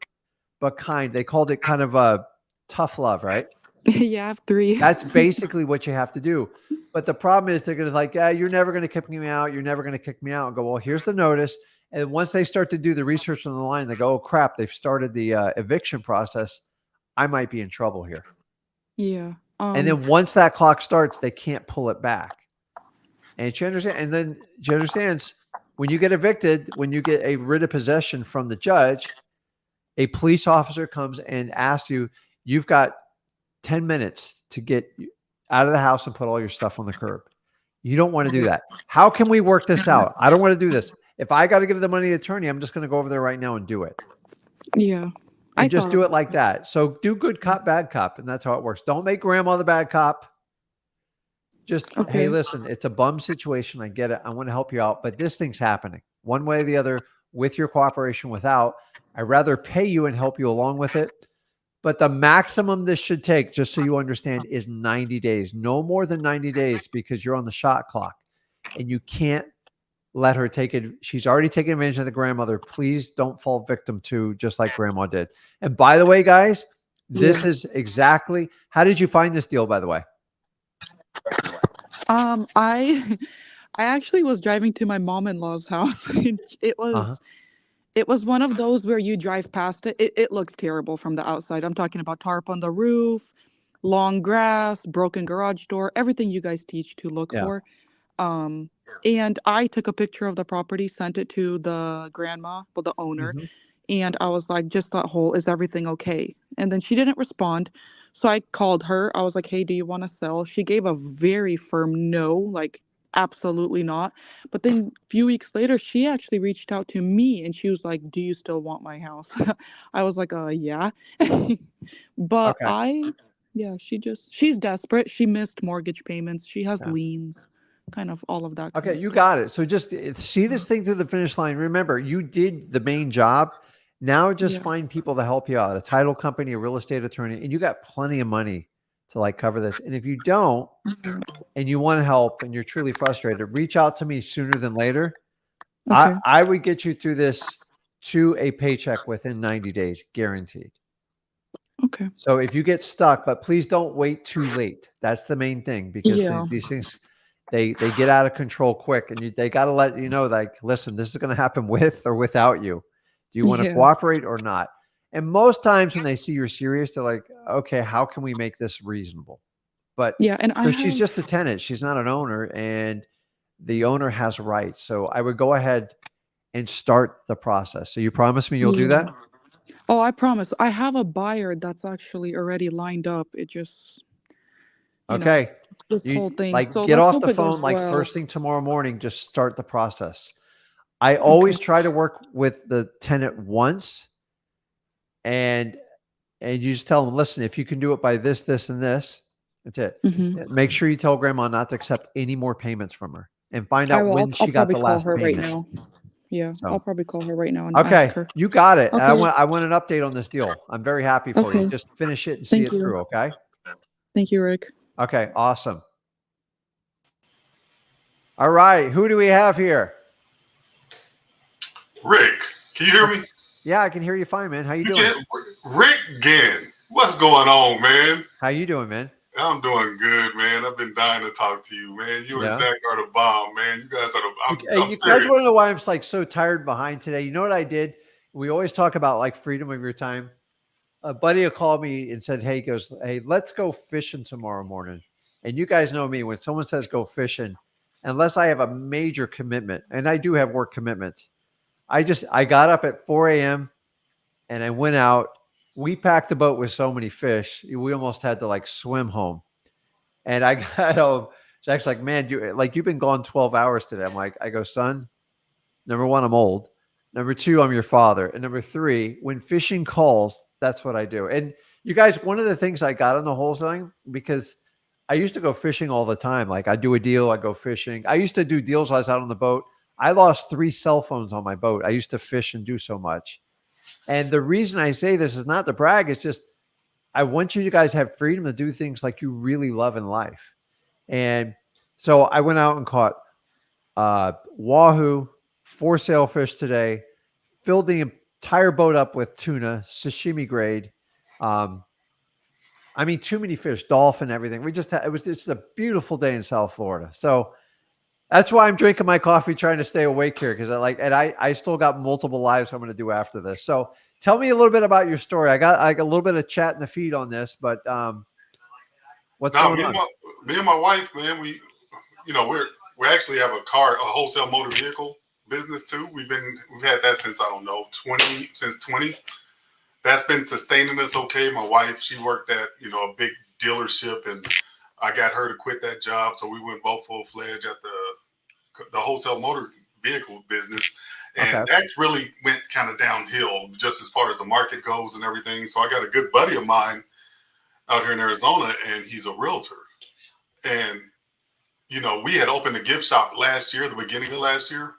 Speaker 1: but kind. They called it kind of a tough love, right?
Speaker 2: Yeah, I have 3.
Speaker 1: That's basically what you have to do. But the problem is they're going to like, yeah, you're never going to kick me out. You're never going to kick me out. And go, well, here's the notice. And once they start to do the research on the line, they go, oh crap, they've started the eviction process. I might be in trouble here.
Speaker 2: Yeah.
Speaker 1: And then once that clock starts, they can't pull it back. And she understands. And then she understands when you get evicted, when you get a writ of possession from the judge, a police officer comes and asks you, you've got 10 minutes to get out of the house and put all your stuff on the curb. You don't want to do that. How can we work this out? I don't want to do this. If I got to give the money to the attorney, I'm just going to go over there right now and do it.
Speaker 2: Yeah.
Speaker 1: And just do it like that. So do good cop, bad cop. And that's how it works. Don't make grandma the bad cop. Just, hey, listen, it's a bum situation. I get it. I want to help you out. But this thing's happening one way or the other with your cooperation, without. I'd rather pay you and help you along with it. But the maximum this should take, just so you understand, is 90 days. No more than 90 days because you're on the shot clock. And you can't let her take it. She's already taken advantage of the grandmother. Please don't fall victim to just like grandma did. And by the way, guys, this is exactly, how did you find this deal, by the way?
Speaker 2: I actually was driving to my mom-in-law's house. It was one of those where you drive past it. It looks terrible from the outside. I'm talking about tarp on the roof, long grass, broken garage door, everything you guys teach to look for. And I took a picture of the property, sent it to the grandma, well, the owner, and I was like, just that hole, is everything okay? And then she didn't respond. So I called her. I was like, hey, do you want to sell? She gave a very firm no, like, absolutely not. But then a few weeks later, she actually reached out to me and she was like, do you still want my house? I was like, yeah. But she's desperate. She missed mortgage payments. She has liens, kind of all of that.
Speaker 1: Okay, you got it. So just see this thing through the finish line. Remember, you did the main job. Now just find people to help you out, a title company, a real estate attorney, and you got plenty of money to like cover this. And if you don't, and you want help and you're truly frustrated, reach out to me sooner than later. I would get you through this to a paycheck within 90 days, guaranteed.
Speaker 2: Okay.
Speaker 1: So if you get stuck, but please don't wait too late. That's the main thing, because these things, they get out of control quick, and they got to let you know, like, listen, this is going to happen with or without you. Do you want to cooperate or not? And most times when they see you're serious, they're like, okay, how can we make this reasonable? But she's just a tenant. She's not an owner, and the owner has rights. So I would go ahead and start the process. So you promise me you'll do that?
Speaker 2: Oh, I promise. I have a buyer that's actually already lined up. It just,
Speaker 1: okay.
Speaker 2: This whole thing.
Speaker 1: Like,
Speaker 2: so
Speaker 1: get off the phone like first thing tomorrow morning. Just start the process. I always try to work with the tenant once, and you just tell them, listen, if you can do it by this, this, and this, that's it. Make sure you tell grandma not to accept any more payments from her, and find out when she got the last payment.
Speaker 2: Right now. Yeah, so. I'll probably call her right now and
Speaker 1: ask
Speaker 2: her.
Speaker 1: You got it. I want an update on this deal. I'm very happy for you. Just finish it and see it through, okay?
Speaker 2: Thank you, Rick.
Speaker 1: Okay, awesome. All right, who do we have here?
Speaker 3: Rick, can you hear me?
Speaker 1: Yeah, I can hear you fine, man. How you doing?
Speaker 3: Rick Ginn, what's going on, man?
Speaker 1: How you doing, man?
Speaker 3: I'm doing good, man. I've been dying to talk to you, man. You and Zach are the bomb, man. You guys are the I'm serious.
Speaker 1: You guys want to know why I'm like so tired behind today? You know what I did? We always talk about like freedom of your time. A buddy called me and said, hey, let's go fishing tomorrow morning. And you guys know me, when someone says go fishing, unless I have a major commitment, and I do have work commitments, I got up at 4 a.m. and I went out. We packed the boat with so many fish, we almost had to like swim home. And I got home. Jack's like, man, you've been gone 12 hours today. I'm like, son, number one, I'm old. Number 2, I'm your father. And number 3, when fishing calls, that's what I do. And you guys, one of the things I got on the wholesaling, because I used to go fishing all the time. Like I do a deal, I go fishing. I used to do deals while I was out on the boat. I lost 3 cell phones on my boat. I used to fish and do so much. And the reason I say this is not to brag. It's just, I want you guys to have freedom to do things like you really love in life. And so I went out and caught wahoo, 4 sailfish today, filled the entire boat up with tuna, sashimi grade. I mean, too many fish, dolphin, everything. We just had, it was just a beautiful day in South Florida. So that's why I'm drinking my coffee, trying to stay awake here, because I still got multiple lives I'm going to do after this. So tell me a little bit about your story. I got a little bit of chat in the feed on this, but what's going on?
Speaker 3: Me and my wife, man, we actually have a wholesale motor vehicle business too. We've had that since, I don't know, 20. That's been sustaining us okay. My wife, she worked at, a big dealership, and I got her to quit that job. So we went both full-fledged at the wholesale motor vehicle business. And that's really went kind of downhill just as far as the market goes and everything. So I got a good buddy of mine out here in Arizona, and he's a realtor. And, we had opened a gift shop last year, the beginning of last year.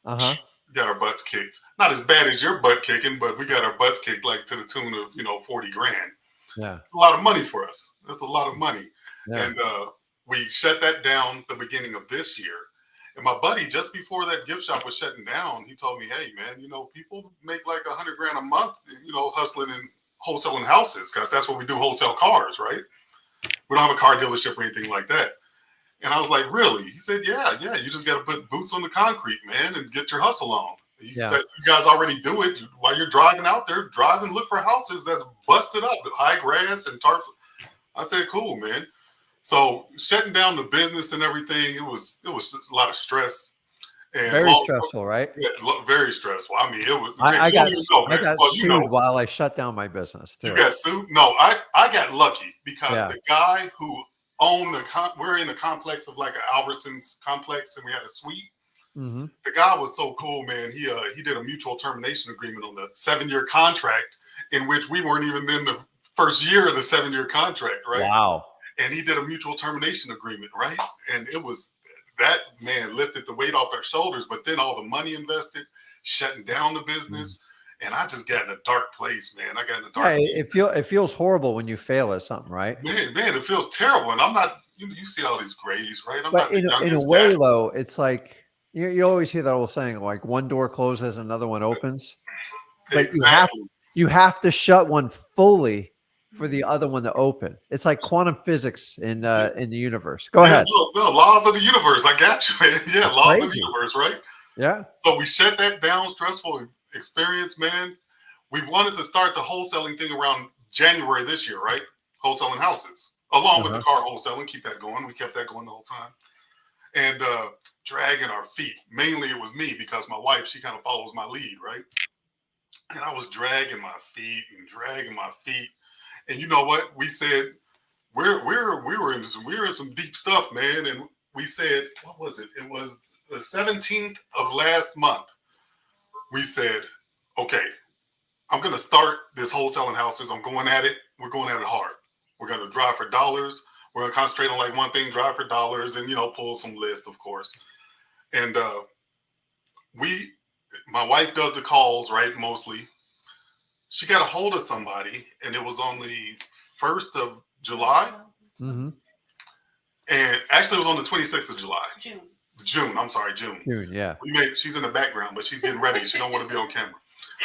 Speaker 3: Got our butts kicked. Not as bad as your butt kicking, but we got our butts kicked like to the tune of, 40 grand.
Speaker 1: Yeah.
Speaker 3: It's a lot of money for us. That's a lot of money.
Speaker 1: Yeah.
Speaker 3: And we shut that down the beginning of this year. And my buddy, just before that gift shop was shutting down, he told me, hey, man, people make like 100 grand a month, hustling and wholesaling houses, because that's what we do, wholesale cars, right? We don't have a car dealership or anything like that. And I was like, really? He said, yeah, you just got to put boots on the concrete, man, and get your hustle on. He said, you guys already do it. While you're driving out there, drive and look for houses that's busted up with high grass and tarps. I said, cool, man. So shutting down the business and everything, it was a lot of stress. And
Speaker 1: very stressful, right?
Speaker 3: Yeah, very stressful. I mean, it was.
Speaker 1: I got sued while I shut down my business too.
Speaker 3: You got sued? No, I got lucky because the guy who owned we're in a complex of like an Albertsons complex, and we had a suite.
Speaker 1: Mm-hmm.
Speaker 3: The guy was so cool, man. He did a mutual termination agreement on the 7-year contract, in which we weren't even in the first year of the 7-year contract, right?
Speaker 1: Wow.
Speaker 3: And he did a mutual termination agreement, right? And it was that, man, lifted the weight off our shoulders. But then all the money invested, shutting down the business, and I just got in a dark place, man. I got in a dark place.
Speaker 1: It feels horrible when you fail at something, right?
Speaker 3: Man, it feels terrible. And I'm not, you see all these grays, right? I'm
Speaker 1: but
Speaker 3: not
Speaker 1: in a way, though, it's like, you always hear that old saying, like one door closes, another one opens. But you have to shut one fully for the other one to open. It's like quantum physics in the universe. Go ahead.
Speaker 3: No, laws of the universe. I got you, man. Yeah,
Speaker 1: That's
Speaker 3: laws
Speaker 1: crazy.
Speaker 3: of the universe, right?
Speaker 1: Yeah.
Speaker 3: So we shut that down. Stressful experience, man. We wanted to start the wholesaling thing around January this year, right? Wholesaling houses, along with the car wholesaling. Keep that going. We kept that going the whole time. And dragging our feet. Mainly it was me, because my wife, she kind of follows my lead, right? And I was dragging my feet. And you know what? We said, we were in some deep stuff, man. And we said, what was it? It was the 17th of last month. We said, okay, I'm going to start this wholesaling houses. I'm going at it. We're going at it hard. We're going to drive for dollars. We're going to concentrate on like one thing, drive for dollars, and, pull some list, of course. And my wife does the calls, right? Mostly. She got a hold of somebody, and it was on the 1st of July.
Speaker 1: Mm-hmm.
Speaker 3: And actually it was on the 26th of July. June,
Speaker 1: yeah.
Speaker 3: She's in the background, but she's getting ready. She don't want to be on camera.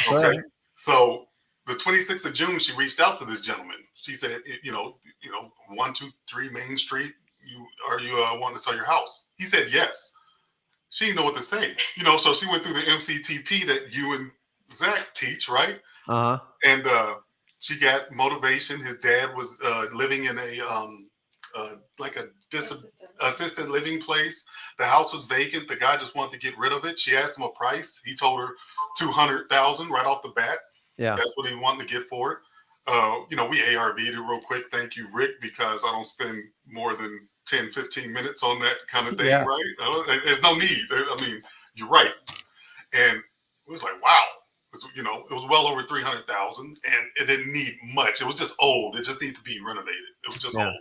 Speaker 3: Okay. So the 26th of June, she reached out to this gentleman. She said, 123 Main Street, you want to sell your house? He said yes. She didn't know what to say. So she went through the MCTP that you and Zach teach, right? And she got motivation. His dad was living in a assisted living place. The house was vacant. The guy just wanted to get rid of it. She asked him a price. He told her $200,000 right off the bat.
Speaker 1: Yeah,
Speaker 3: that's what he wanted to get for it. We ARV'd it real quick. Thank you, Rick, because I don't spend more than 10, 15 minutes on that kind of thing, right? There's no need. I mean, you're right. And It was like, wow. It was well over 300,000, and it didn't need much. It was just old. It just needed to be renovated. It was just old.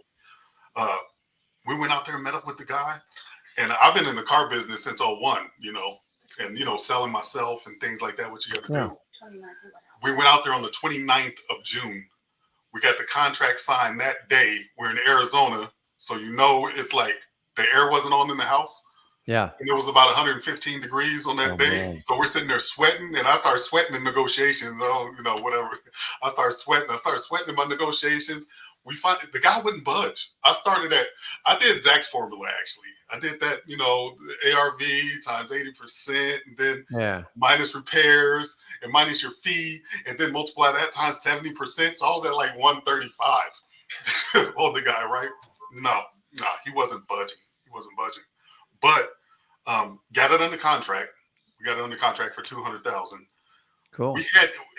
Speaker 3: We went out there and met up with the guy, and I've been in the car business since '01, and selling myself and things like that. What you got to do. We went out there on the 29th of June. We got the contract signed that day. We're in Arizona, so it's like the air wasn't on in the house.
Speaker 1: Yeah.
Speaker 3: And it was about 115 degrees on that day.
Speaker 1: Man.
Speaker 3: So we're sitting there sweating, and I started sweating in negotiations. Whatever. I started sweating in my negotiations. The guy wouldn't budge. I did Zach's formula, actually. I did that, ARV times 80%, and then minus repairs and minus your fee, and then multiply that times 70%. So I was at like 135 on the guy, right? No, he wasn't budging. But got it under contract. We got it under contract for $200,000.
Speaker 1: Cool.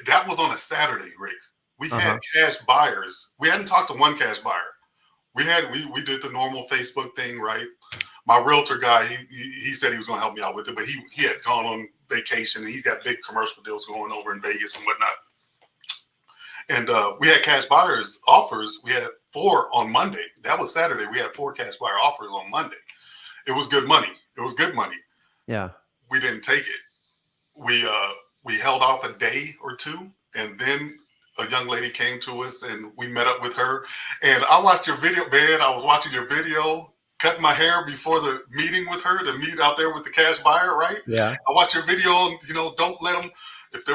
Speaker 3: That was on a Saturday, Rick. We had cash buyers. We hadn't talked to one cash buyer. We did the normal Facebook thing, right? My realtor guy, he said he was going to help me out with it, but he had gone on vacation, and he's got big commercial deals going over in Vegas and whatnot. And we had cash buyers offers. We had 4 on Monday. That was Saturday. We had 4 cash buyer offers on Monday. It was good money. Yeah. We didn't take it. We held off a day or two, and then a young lady came to us, and we met up with her. And I watched your video, man. I was watching your video, cutting my hair before the meeting with her, to meet out there with the cash buyer, right?
Speaker 1: Yeah.
Speaker 3: I watched your video, and don't let them. If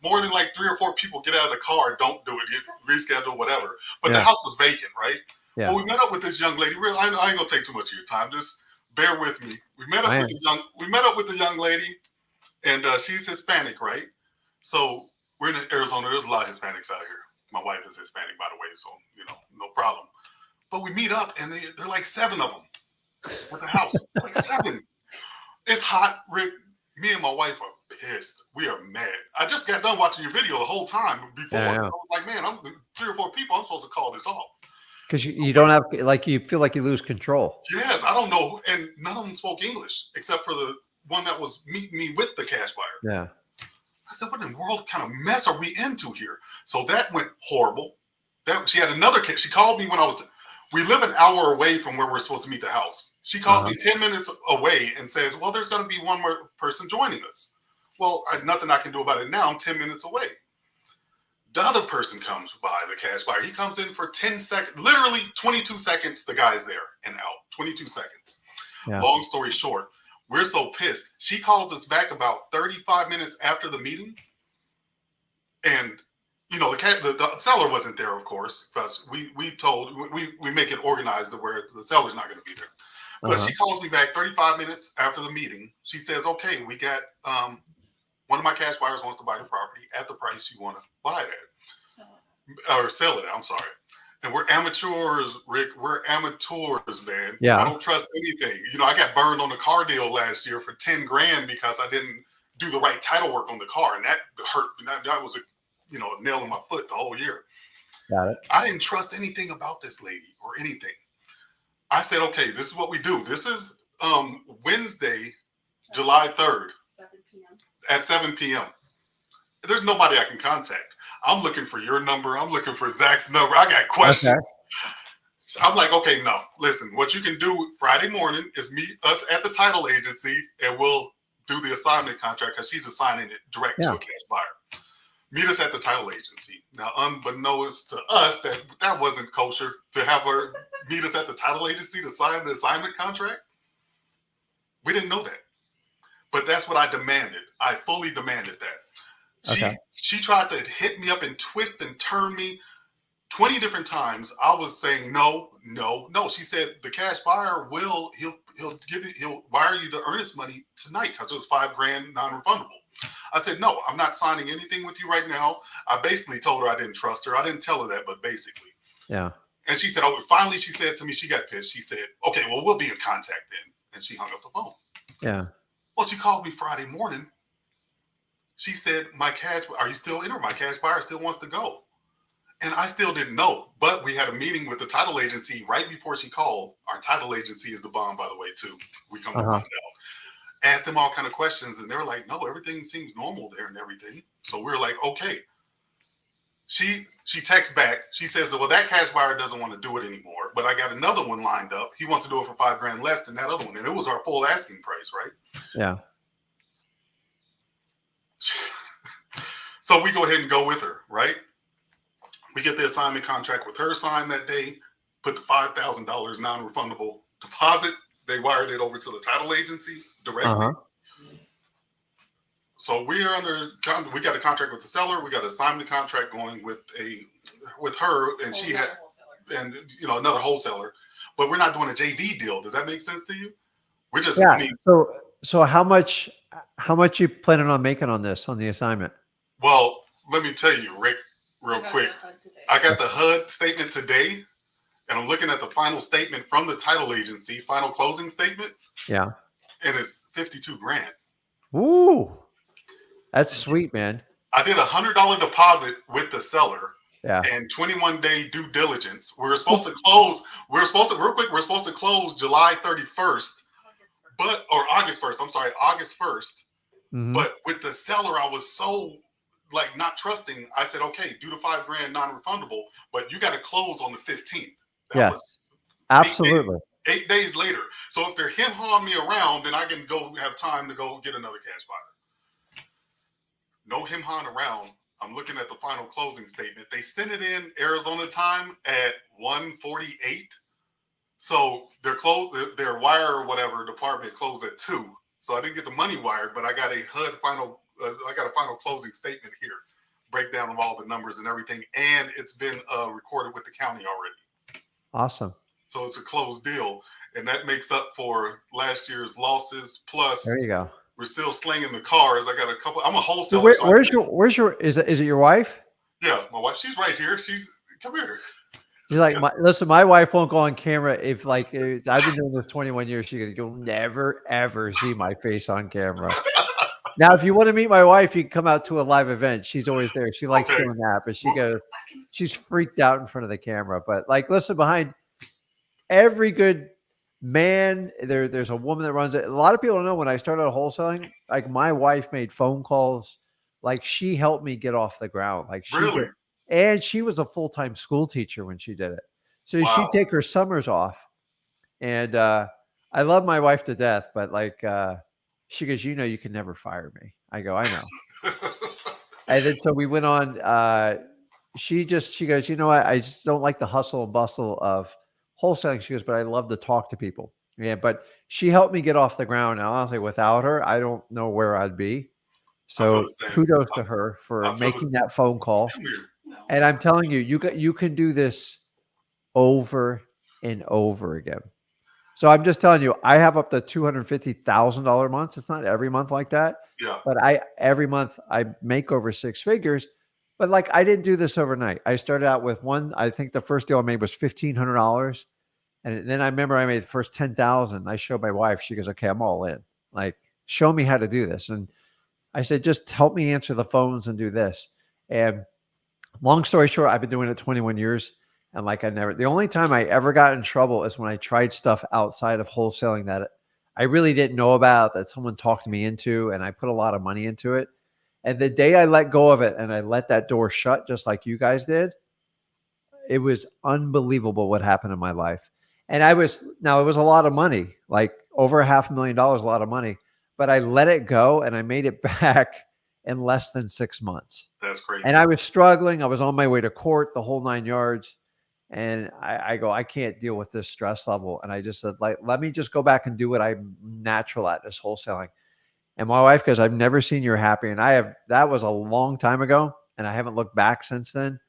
Speaker 3: more than like 3 or 4 people get out of the car, don't do it. Reschedule, whatever. But the house was vacant, right? Yeah. Well, we met up with this young lady. Really, I ain't gonna take too much of your time. Just bear with me. We met up with the young lady, and she's Hispanic, right? So we're in Arizona. There's a lot of Hispanics out here. My wife is Hispanic, by the way, so no problem. But we meet up, and they're like 7 of them at the house. Like 7. It's hot, Rick. Me and my wife are pissed. We are mad. I just got done watching your video the whole time before. I was like, man, I'm 3 or 4 people. I'm supposed to call this off. Because
Speaker 1: you don't have, you feel like you lose control.
Speaker 3: Yes, I don't know. And none of them spoke English except for the one that was meeting me with the cash buyer.
Speaker 1: Yeah.
Speaker 3: I said, what in the world kind of mess are we into here? So that went horrible. She had another case. She called me when we live an hour away from where we're supposed to meet the house. She calls me 10 minutes away and says, well, there's going to be one more person joining us. Well, nothing I can do about it now. I'm 10 minutes away. The other person comes by, the cash buyer. He comes in for 10 seconds, literally 22 seconds. The guy's there and out. 22 seconds. Yeah. Long story short, we're so pissed. She calls us back about 35 minutes after the meeting. And, the seller wasn't there, of course, because we make it organized to where the seller's not going to be there. But she calls me back 35 minutes after the meeting. She says, okay, we got one of my cash buyers wants to buy the property at the price you want to buy it at. Or sell it at, I'm sorry. And we're amateurs, Rick. We're amateurs, man. Yeah. I don't trust anything. I got burned on a car deal last year for $10,000 because I didn't do the right title work on the car. And that hurt. That was a nail in my foot the whole year.
Speaker 1: Got it.
Speaker 3: I didn't trust anything about this lady or anything. I said, okay, this is what we do. This is Wednesday, July 3rd. 7 p.m. At 7 p.m. There's nobody I can contact. I'm looking for your number. I'm looking for Zach's number. I got questions. Okay. So I'm like, okay, no, listen, what you can do Friday morning is meet us at the title agency, and we'll do the assignment contract because she's assigning it direct to a cash buyer. Meet us at the title agency. Now, unbeknownst to us, that wasn't kosher to have her meet us at the title agency to sign the assignment contract. We didn't know that. But that's what I demanded. I fully demanded that. She tried to hit me up and twist and turn me 20 different times. I was saying no. She said the cash buyer he'll wire you the earnest money tonight because it was $5,000 non-refundable. I said, no, I'm not signing anything with you right now. I basically told her I didn't trust her. I didn't tell her that, but basically.
Speaker 1: Yeah.
Speaker 3: And she said, finally she said to me, she got pissed. She said, okay, well, we'll be in contact then. And she hung up the phone.
Speaker 1: Yeah.
Speaker 3: Well, she called me Friday morning. She said, are you still in, or my cash buyer still wants to go? And I still didn't know, but we had a meeting with the title agency right before she called. Our title agency is the bomb, by the way, too. We come to find out. asked them all kind of questions, and they were like, no, everything seems normal there and everything. So we were like, okay. She texts back. She says, well, that cash buyer doesn't want to do it anymore, but I got another one lined up. He wants to do it for $5,000 less than that other one. And it was our full asking price, right?
Speaker 1: Yeah.
Speaker 3: So we go ahead and go with her, right? We get the assignment contract with her signed that day, put the $5,000 non-refundable deposit. They wired it over to the title agency directly. So we got a contract with the seller. We got an assignment contract going with her, and she had, and another wholesaler. But we're not doing a JV deal. Does that make sense to you? We're just
Speaker 1: So how much you planning on making on this, on the assignment?
Speaker 3: Well, let me tell you, Rick, real quick. I got the HUD statement today, and I'm looking at the final statement from the title agency, final closing statement.
Speaker 1: Yeah.
Speaker 3: And it's $52,000.
Speaker 1: Ooh. That's sweet, man.
Speaker 3: I did $100 deposit with the seller.
Speaker 1: Yeah.
Speaker 3: And 21-day due diligence. We're supposed to close. We're supposed to close July 31st, or August 1st. I'm sorry, August 1st.
Speaker 1: Mm-hmm.
Speaker 3: But with the seller, I was so not trusting. I said, okay, do the $5,000 non-refundable, but you got to close on the 15th. That was
Speaker 1: absolutely
Speaker 3: 8 days later. So if they're him-hawing me around, then I can go have time to go get another cash buyer. No him-hawing around. I'm looking at the final closing statement. They sent it in Arizona time at 1:48. So their wire or whatever department closed at 2. So I didn't get the money wired, but I got a HUD final. I got a final closing statement here, breakdown of all the numbers and everything, and it's been recorded with the county already.
Speaker 1: Awesome.
Speaker 3: So it's a closed deal, and that makes up for last year's losses. Plus,
Speaker 1: there you go.
Speaker 3: We're still slinging the cars. I got a couple. I'm a wholesaler.
Speaker 1: Where's your? Is it your wife?
Speaker 3: Yeah, my wife. She's right here. Come here.
Speaker 1: She's like, listen, my wife won't go on camera if I've been doing this 21 years. She goes, you'll never ever see my face on camera. Now, if you want to meet my wife, you can come out to a live event. She's always there. She likes doing that, but she's freaked out in front of the camera. But listen, behind every good man, there's a woman that runs it. A lot of people don't know, when I started wholesaling, my wife made phone calls. She helped me get off the ground.
Speaker 3: Really?
Speaker 1: And she was a full-time school teacher when she did it. So she'd take her summers off. And I love my wife to death, but she goes, you can never fire me. I go, I know. And then so we went on. She goes, I just don't like the hustle and bustle of wholesaling. She goes, but I love to talk to people. Yeah, but she helped me get off the ground. And honestly, without her, I don't know where I'd be. So kudos to her for making that phone call. And I'm telling you, you can do this over and over again. So I'm just telling you, I have up to $250,000 months. It's not every month like that.
Speaker 3: Yeah.
Speaker 1: But every month I make over 6 figures. But I didn't do this overnight. I started out with one. I think the first deal I made was $1,500. And then I remember I made the first 10,000. I showed my wife. She goes, okay, I'm all in. Show me how to do this. And I said, just help me answer the phones and do this. And long story short, I've been doing it 21 years. And the only time I ever got in trouble is when I tried stuff outside of wholesaling that I really didn't know about, that someone talked me into, and I put a lot of money into it. And the day I let go of it and I let that door shut, just like you guys did, it was unbelievable what happened in my life. And it was a lot of money, over $500,000, a lot of money, but I let it go and I made it back in less than 6 months.
Speaker 3: That's crazy.
Speaker 1: And I was struggling. I was on my way to court, the whole 9 yards. And I go, I can't deal with this stress level. And I just said, let me just go back and do what I'm natural at, this wholesaling. And my wife goes, I've never seen you happy. And that was a long time ago. And I haven't looked back since then.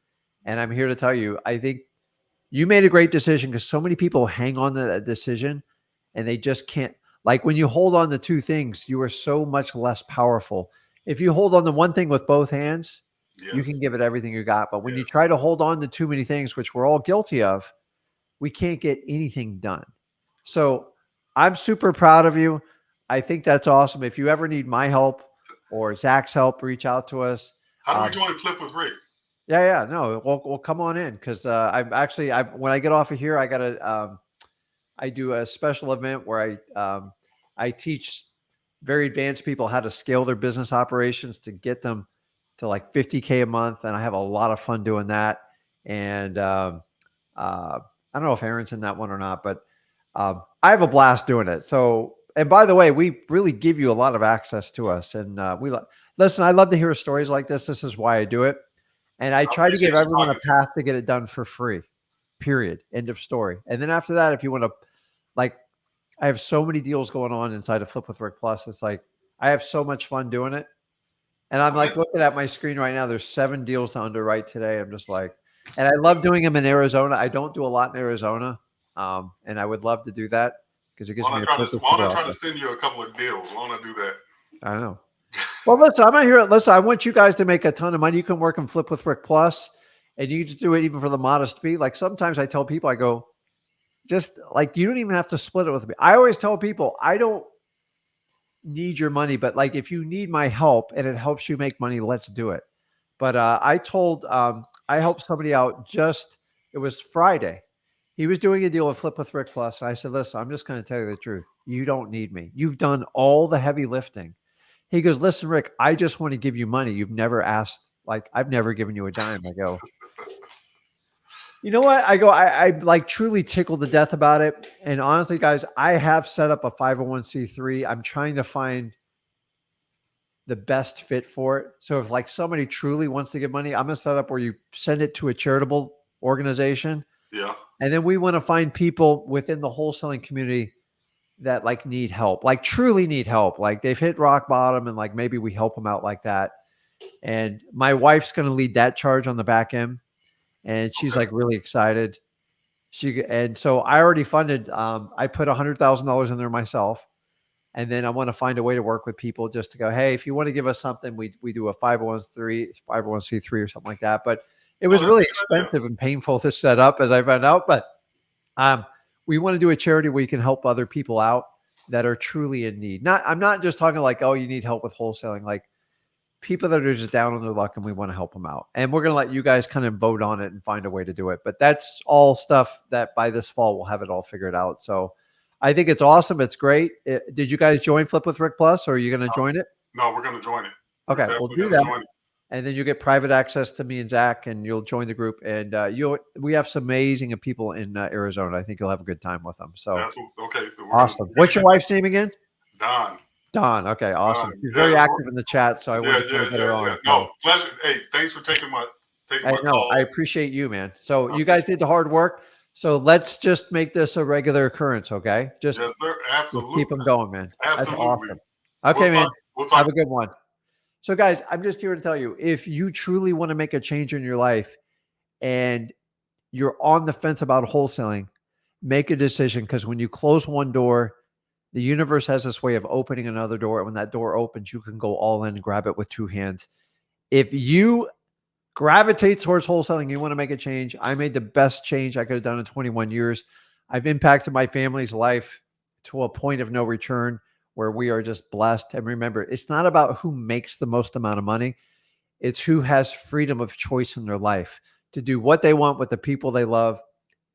Speaker 1: And I'm here to tell you, I think you made a great decision, because so many people hang on to that decision and they just can't. When you hold on to two things, you are so much less powerful. If you hold on to one thing with both hands, you can give it everything you got. But when you try to hold on to too many things, which we're all guilty of, we can't get anything done. So I'm super proud of you. I think that's awesome. If you ever need my help or Zach's help, reach out to us.
Speaker 3: How do we join Flip with Rick?
Speaker 1: Yeah. No, we'll come on in, because when I get off of here, I do a special event where I teach very advanced people how to scale their business operations to get them to like 50K a month. And I have a lot of fun doing that. And I don't know if Aaron's in that one or not, but I have a blast doing it. So, and by the way, we really give you a lot of access to us. And listen, I love to hear stories like this. This is why I do it. And I try to give everyone a path to get it done for free, period. End of story. And then after that, if you want to, like, I have so many deals going on inside of Flip with Rick Plus. It's like, I have so much fun doing it. And I'm like looking at my screen right now. There's 7 deals to underwrite today. I'm just like, and I love doing them in Arizona. I don't do a lot in Arizona. And I would love to do that because it gives me a
Speaker 3: why don't I try to send you a couple of deals? Why don't I do that?
Speaker 1: I know. Well, listen, I'm not here. Listen, I want you guys to make a ton of money. You can work and Flip with Rick Plus, and you just do it even for the modest fee. Like sometimes I tell people, I go, just like, you don't even have to split it with me. I always tell people, I don't need your money, but like, if you need my help and it helps you make money, let's do it. But I helped somebody out it was Friday. He was doing a deal with Flip with Rick Plus. I said, listen, I'm just going to tell you the truth. You don't need me. You've done all the heavy lifting. He goes, listen, Rick, I just want to give you money. You've never asked, like, I've never given you a dime. I go, you know what? I go, I like truly tickled to death about it. And honestly, guys, I have set up a 501c3. I'm trying to find the best fit for it. So if like somebody truly wants to give money, I'm going to set up where you send it to a charitable organization.
Speaker 3: Yeah.
Speaker 1: And then we want to find people within the wholesaling community that like need help, like truly need help. Like they've hit rock bottom and like, maybe we help them out like that. And my wife's going to lead that charge on the back end. And she's like really excited. And so I already funded, I put $100,000 in there myself. And then I want to find a way to work with people just to go, hey, if you want to give us something, we do a 501c3 or something like that. But it was really expensive and painful to set up, as I found out. But we want to do a charity where you can help other people out that are truly in need. I'm not just talking like, oh, you need help with wholesaling, like people that are just down on their luck and we want to help them out. And we're going to let you guys kind of vote on it and find a way to do it. But that's all stuff that by this fall, we'll have it all figured out. So I think it's awesome. It's great. Did you guys join Flip with Rick Plus, or are you going to join it?
Speaker 3: No, we're going to join it.
Speaker 1: Okay, we'll do that. And then you get private access to me and Zach, and you'll join the group. And we have some amazing people in Arizona. I think you'll have a good time with them. So
Speaker 3: okay,
Speaker 1: awesome. What's your wife's name again?
Speaker 3: Dawn.
Speaker 1: Okay, awesome. She's very active in the chat, so I want to get her on.
Speaker 3: No, pleasure. Hey, thanks for taking my call.
Speaker 1: I appreciate you, man. So you guys did the hard work. So let's just make this a regular occurrence, okay? Yes,
Speaker 3: sir. Absolutely.
Speaker 1: Keep them going, man.
Speaker 3: Absolutely.
Speaker 1: That's awesome. Okay, man.
Speaker 3: We'll talk.
Speaker 1: Have a good one. So, guys, I'm just here to tell you, if you truly want to make a change in your life and you're on the fence about wholesaling, make a decision, because when you close one door, the universe has this way of opening another door. And when that door opens, you can go all in and grab it with 2 hands. If you gravitate towards wholesaling, you want to make a change. I made the best change I could have done in 21 years. I've impacted my family's life to a point of no return where we are just blessed. And remember, it's not about who makes the most amount of money. It's who has freedom of choice in their life to do what they want with the people they love,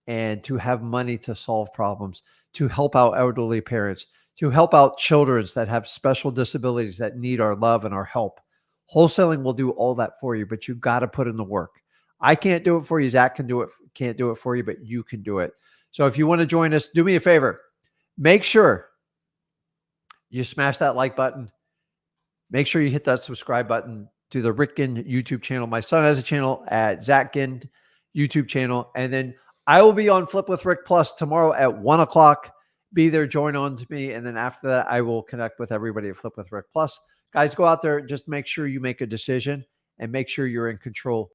Speaker 1: and to have money to solve problems, to help out elderly parents, to help out children that have special disabilities that need our love and our help. Wholesaling will do all that for you, but you got to put in the work. I can't do it for you. Zach can't do it for you, but you can do it. So if you want to join us, do me a favor. Make sure you smash that like button. Make sure you hit that subscribe button to the Rick Ginn YouTube channel. My son has a channel at Zach Ginn YouTube channel. And then I will be on Flip with Rick Plus tomorrow at 1 o'clock. Be there, join on to me. And then after that, I will connect with everybody at Flip with Rick Plus. Guys, go out there. Just make sure you make a decision and make sure you're in control